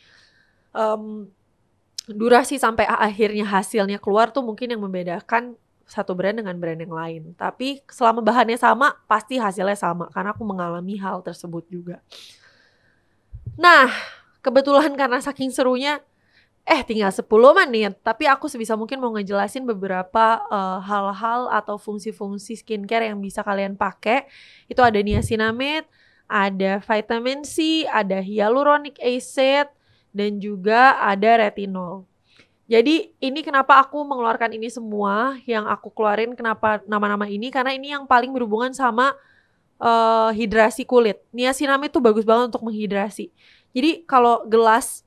durasi sampai akhirnya hasilnya keluar tuh mungkin yang membedakan satu brand dengan brand yang lain. Tapi selama bahannya sama, pasti hasilnya sama. Karena aku mengalami hal tersebut juga. Nah, kebetulan karena saking serunya, tinggal 10 menit. Tapi aku sebisa mungkin mau ngejelasin beberapa hal-hal atau fungsi-fungsi skincare yang bisa kalian pakai. Itu ada niacinamide, ada vitamin C, ada hyaluronic acid, dan juga ada retinol. Jadi ini kenapa aku mengeluarkan ini semua, yang aku keluarin kenapa nama-nama ini, karena ini yang paling berhubungan sama hidrasi kulit. Niacinamide itu bagus banget untuk menghidrasi. Jadi kalau gelas,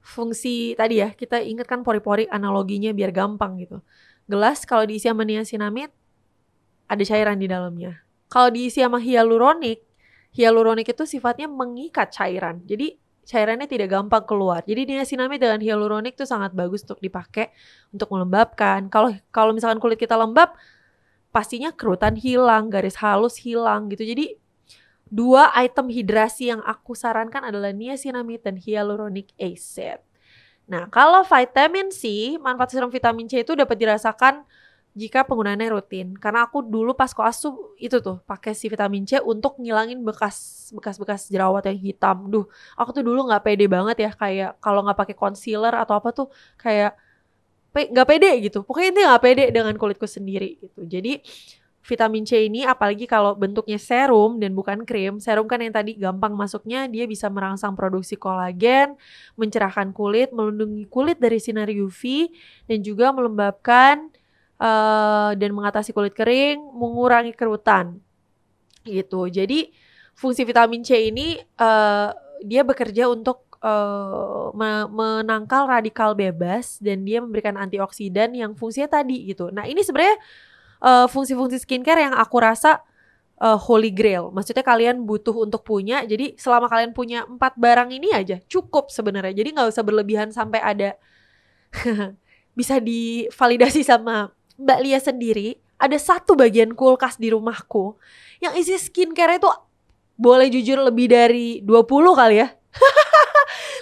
fungsi tadi ya, kita ingat kan pori-pori analoginya biar gampang gitu. Gelas kalau diisi sama niacinamide, ada cairan di dalamnya. Kalau diisi sama hyaluronic itu sifatnya mengikat cairan. Jadi cairannya tidak gampang keluar. Jadi niacinamide dengan hyaluronic itu sangat bagus untuk dipakai untuk melembabkan. Kalau misalkan kulit kita lembab, pastinya kerutan hilang, garis halus hilang gitu. Jadi 2 item hidrasi yang aku sarankan adalah niacinamide dan hyaluronic acid. Nah, kalau vitamin C, manfaat serum vitamin C itu dapat dirasakan jika penggunaannya rutin. Karena aku dulu pas koas tuh itu tuh pakai si vitamin C untuk ngilangin bekas-bekas jerawat yang hitam. Aku tuh dulu nggak pede banget ya, kayak kalau nggak pakai concealer atau apa tuh kayak nggak pede gitu. Pokoknya intinya nggak pede dengan kulitku sendiri gitu. Jadi vitamin C ini apalagi kalau bentuknya serum dan bukan krim. Serum kan yang tadi gampang masuknya, dia bisa merangsang produksi kolagen, mencerahkan kulit, melindungi kulit dari sinar UV, dan juga melembabkan dan mengatasi kulit kering, mengurangi kerutan gitu. Jadi fungsi vitamin C ini dia bekerja untuk menangkal radikal bebas dan dia memberikan antioksidan yang fungsinya tadi gitu. Nah ini sebenarnya fungsi-fungsi skincare yang aku rasa holy grail. Maksudnya kalian butuh untuk punya. Jadi selama kalian punya 4 barang ini aja cukup sebenarnya. Jadi nggak usah berlebihan sampai ada bisa divalidasi sama Mbak Lia sendiri, ada 1 bagian kulkas di rumahku yang isi skincare itu boleh jujur lebih dari 20 kali ya.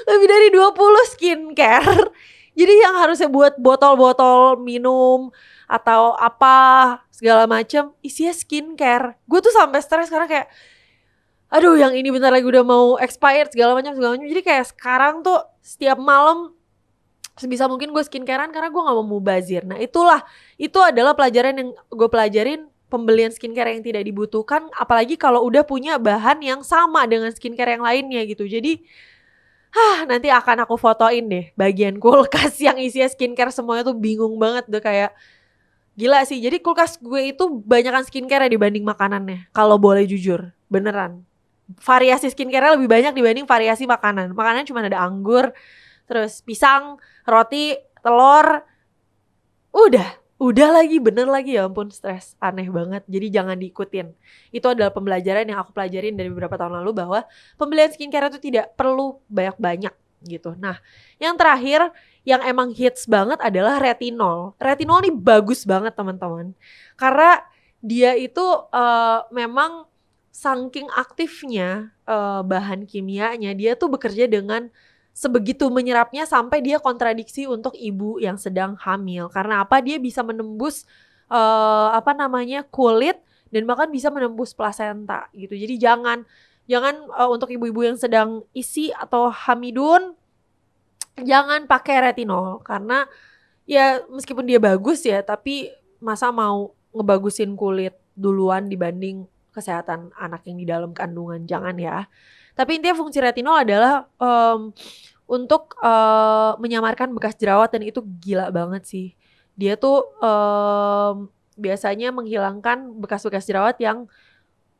Lebih dari 20 skincare. Jadi yang harusnya buat botol-botol minum atau apa segala macam, isinya skincare. Gue tuh sampai stres karena kayak aduh yang ini bentar lagi udah mau expired segala macam. Jadi kayak sekarang tuh setiap malam sebisa mungkin gue skincarean karena gue gak mau mubazir. Nah itu adalah pelajaran yang gue pelajarin, pembelian skincare yang tidak dibutuhkan, apalagi kalau udah punya bahan yang sama dengan skincare yang lainnya gitu. Jadi nanti akan aku fotoin deh bagian kulkas yang isinya skincare semuanya tuh bingung banget deh, kayak gila sih. Jadi kulkas gue itu banyakan skincare dibanding makanannya, kalau boleh jujur, beneran. Variasi skincare lebih banyak dibanding variasi makanan. Makanannya cuma ada anggur, terus pisang, roti, telur, udah lagi, bener lagi, ya ampun stres, aneh banget. Jadi jangan diikutin. Itu adalah pembelajaran yang aku pelajarin dari beberapa tahun lalu, bahwa pembelian skincare itu tidak perlu banyak-banyak gitu. Nah, yang terakhir yang emang hits banget adalah retinol. Retinol nih bagus banget teman-teman, karena dia itu memang saking aktifnya bahan kimianya, dia tuh bekerja dengan sebegitu menyerapnya sampai dia kontradiksi untuk ibu yang sedang hamil. Karena apa? Dia bisa menembus kulit dan bahkan bisa menembus plasenta gitu. Jadi jangan untuk ibu-ibu yang sedang isi atau hamidun, jangan pakai retinol karena ya meskipun dia bagus ya, tapi masa mau ngebagusin kulit duluan dibanding kesehatan anak yang di dalam kandungan, jangan ya. Tapi intinya fungsi retinol adalah untuk menyamarkan bekas jerawat, dan itu gila banget sih. Dia tuh biasanya menghilangkan bekas-bekas jerawat yang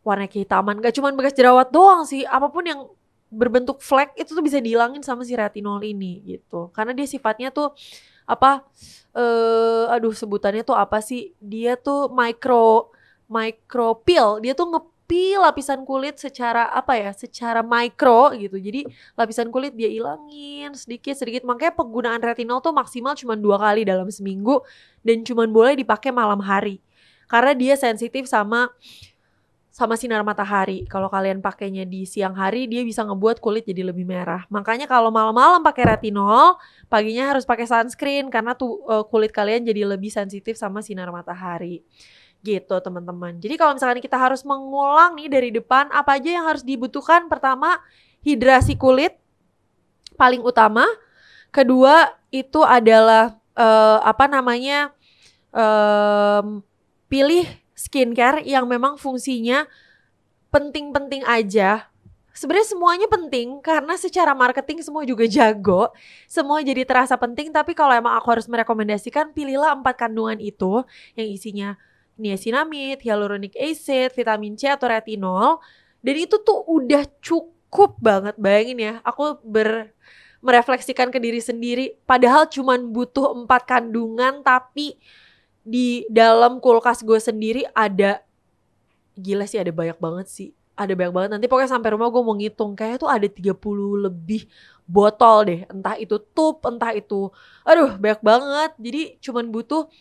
warna kehitaman. Gak cuma bekas jerawat doang sih, apapun yang berbentuk flek itu tuh bisa dihilangin sama si retinol ini gitu. Karena dia sifatnya tuh apa? Sebutannya tuh apa sih? Dia tuh micropeel. Dia tuh ngepil lapisan kulit secara secara mikro gitu. Jadi lapisan kulit dia ilangin sedikit-sedikit. Makanya penggunaan retinol tuh maksimal cuma 2 kali dalam seminggu, dan cuma boleh dipakai malam hari. Karena dia sensitif sama sinar matahari. Kalau kalian pakainya di siang hari, dia bisa ngebuat kulit jadi lebih merah. Makanya kalau malam-malam pakai retinol, paginya harus pakai sunscreen karena tuh kulit kalian jadi lebih sensitif sama sinar matahari. Gitu teman-teman. Jadi kalau misalkan kita harus mengulang nih dari depan, apa aja yang harus dibutuhkan? Pertama, hidrasi kulit paling utama. Kedua, itu adalah pilih skincare yang memang fungsinya penting-penting aja. Sebenarnya semuanya penting karena secara marketing semua juga jago. Semua jadi terasa penting, tapi kalau emang aku harus merekomendasikan, pilihlah 4 kandungan itu yang isinya niacinamide, hyaluronic acid, vitamin C atau retinol. Dan itu tuh udah cukup banget. Bayangin ya, aku merefleksikan ke diri sendiri, padahal cuman butuh 4 kandungan, tapi di dalam kulkas gue sendiri ada, gila sih, ada banyak banget sih. Ada banyak banget, nanti pokoknya sampai rumah gue mau ngitung, kayaknya tuh ada 30 lebih botol deh. Entah itu tube, entah itu, banyak banget. Jadi cuman butuh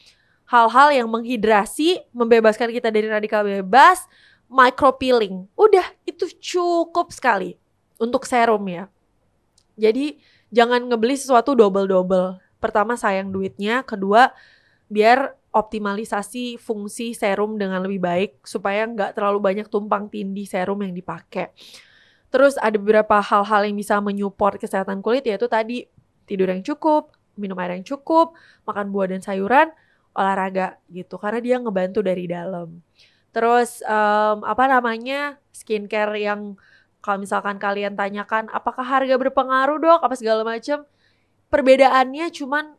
hal-hal yang menghidrasi, membebaskan kita dari radikal bebas, micropeeling. Udah, itu cukup sekali untuk serum ya. Jadi jangan ngebeli sesuatu double-double. Pertama, sayang duitnya. Kedua, biar optimalisasi fungsi serum dengan lebih baik supaya nggak terlalu banyak tumpang tindih serum yang dipakai. Terus ada beberapa hal-hal yang bisa menyupport kesehatan kulit, yaitu tadi tidur yang cukup, minum air yang cukup, makan buah dan sayuran, olahraga gitu, karena dia ngebantu dari dalam. Terus skincare yang kalau misalkan kalian tanyakan apakah harga berpengaruh dok, apa segala macam, perbedaannya cuman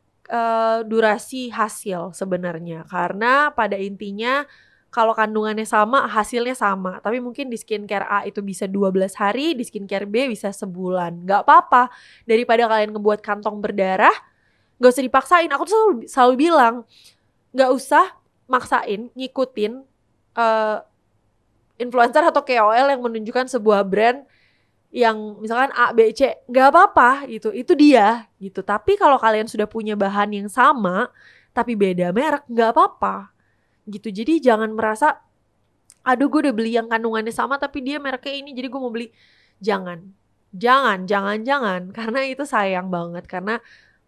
durasi hasil sebenarnya, karena pada intinya kalau kandungannya sama, hasilnya sama. Tapi mungkin di skincare A itu bisa 12 hari, di skincare B bisa sebulan. Gak apa-apa, daripada kalian ngebuat kantong berdarah, gak usah dipaksain. Aku tuh selalu bilang, gak usah maksain ngikutin influencer atau KOL yang menunjukkan sebuah brand yang misalkan A, B, C, gak apa-apa gitu, itu dia gitu. Tapi kalau kalian sudah punya bahan yang sama tapi beda merek, gak apa-apa gitu. Jadi jangan merasa, gue udah beli yang kandungannya sama tapi dia mereknya ini, jadi gue mau beli. Jangan, karena itu sayang banget. Karena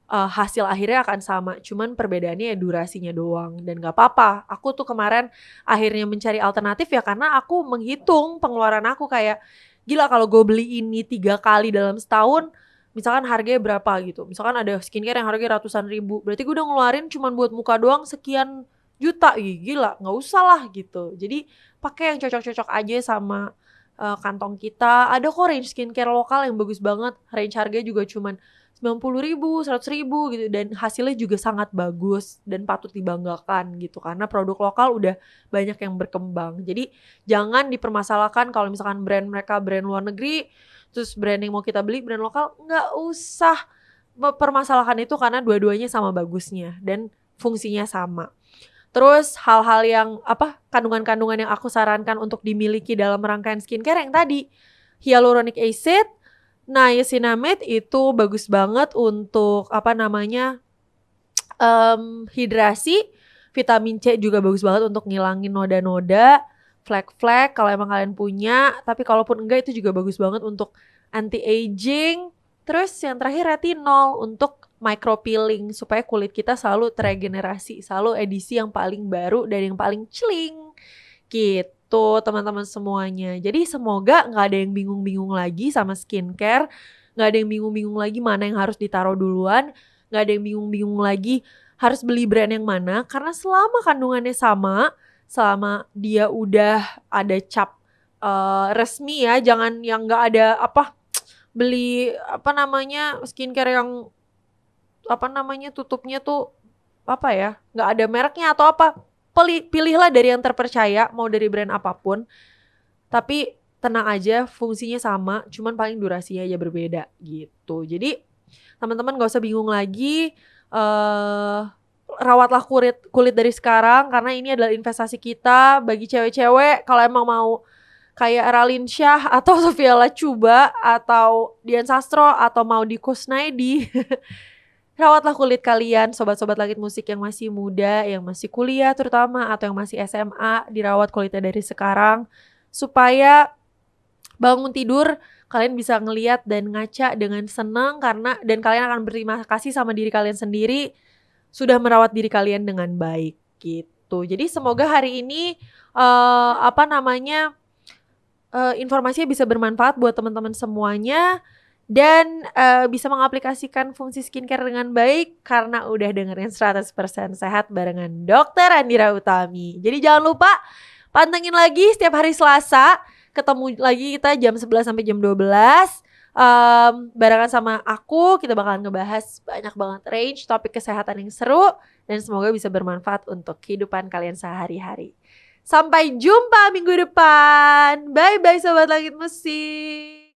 hasil akhirnya akan sama, cuman perbedaannya ya durasinya doang. Dan gak apa-apa, aku tuh kemarin akhirnya mencari alternatif ya, karena aku menghitung pengeluaran aku kayak, gila kalau gue beli ini 3 kali dalam setahun, misalkan harganya berapa gitu. Misalkan ada skincare yang harganya ratusan ribu, berarti gue udah ngeluarin cuman buat muka doang sekian juta. Gila, gak usah lah gitu. Jadi pakai yang cocok-cocok aja sama kantong kita. Ada kok range skincare lokal yang bagus banget, range harganya juga cuman 90.000, 100.000 gitu, dan hasilnya juga sangat bagus dan patut dibanggakan gitu, karena produk lokal udah banyak yang berkembang. Jadi jangan dipermasalahkan kalau misalkan brand mereka brand luar negeri, terus brand yang mau kita beli brand lokal, nggak usah permasalahan itu, karena dua-duanya sama bagusnya dan fungsinya sama. Terus hal-hal yang kandungan-kandungan yang aku sarankan untuk dimiliki dalam rangkaian skincare yang tadi, hyaluronic acid, niacinamide itu bagus banget untuk hidrasi. Vitamin C juga bagus banget untuk ngilangin noda-noda, flek-flek kalau emang kalian punya. Tapi kalaupun enggak, itu juga bagus banget untuk anti-aging. Terus yang terakhir retinol untuk micropeeling, supaya kulit kita selalu teregenerasi, selalu edisi yang paling baru dan yang paling celing gitu teman-teman semuanya. Jadi semoga gak ada yang bingung-bingung lagi sama skincare, gak ada yang bingung-bingung lagi mana yang harus ditaruh duluan, gak ada yang bingung-bingung lagi harus beli brand yang mana, karena selama kandungannya sama, selama dia udah ada cap resmi ya, jangan yang nggak ada beli skincare yang tutupnya tuh nggak ada mereknya atau apa. Pilihlah dari yang terpercaya, mau dari brand apapun. Tapi tenang aja, fungsinya sama, cuman paling durasinya aja berbeda gitu. Jadi teman-teman gak usah bingung lagi, rawatlah kulit dari sekarang karena ini adalah investasi kita. Bagi cewek-cewek, kalau emang mau kayak Raline Shah atau Sophia Latjuba atau Dian Sastro atau mau di Kusnaidi, rawatlah kulit kalian, sobat-sobat Langit Musik yang masih muda, yang masih kuliah terutama, atau yang masih SMA, dirawat kulitnya dari sekarang, supaya bangun tidur kalian bisa ngelihat dan ngaca dengan senang, dan kalian akan berterima kasih sama diri kalian sendiri, sudah merawat diri kalian dengan baik, gitu. Jadi semoga hari ini, informasinya bisa bermanfaat buat teman-teman semuanya, dan bisa mengaplikasikan fungsi skincare dengan baik karena udah dengerin 100% Sehat barengan Dr. Andira Utami. Jadi jangan lupa pantengin lagi setiap hari Selasa, ketemu lagi kita jam 11 sampai jam 12. Barengan sama aku, kita bakalan ngebahas banyak banget range topik kesehatan yang seru dan semoga bisa bermanfaat untuk kehidupan kalian sehari-hari. Sampai jumpa minggu depan. Bye-bye Sobat Langit Musik.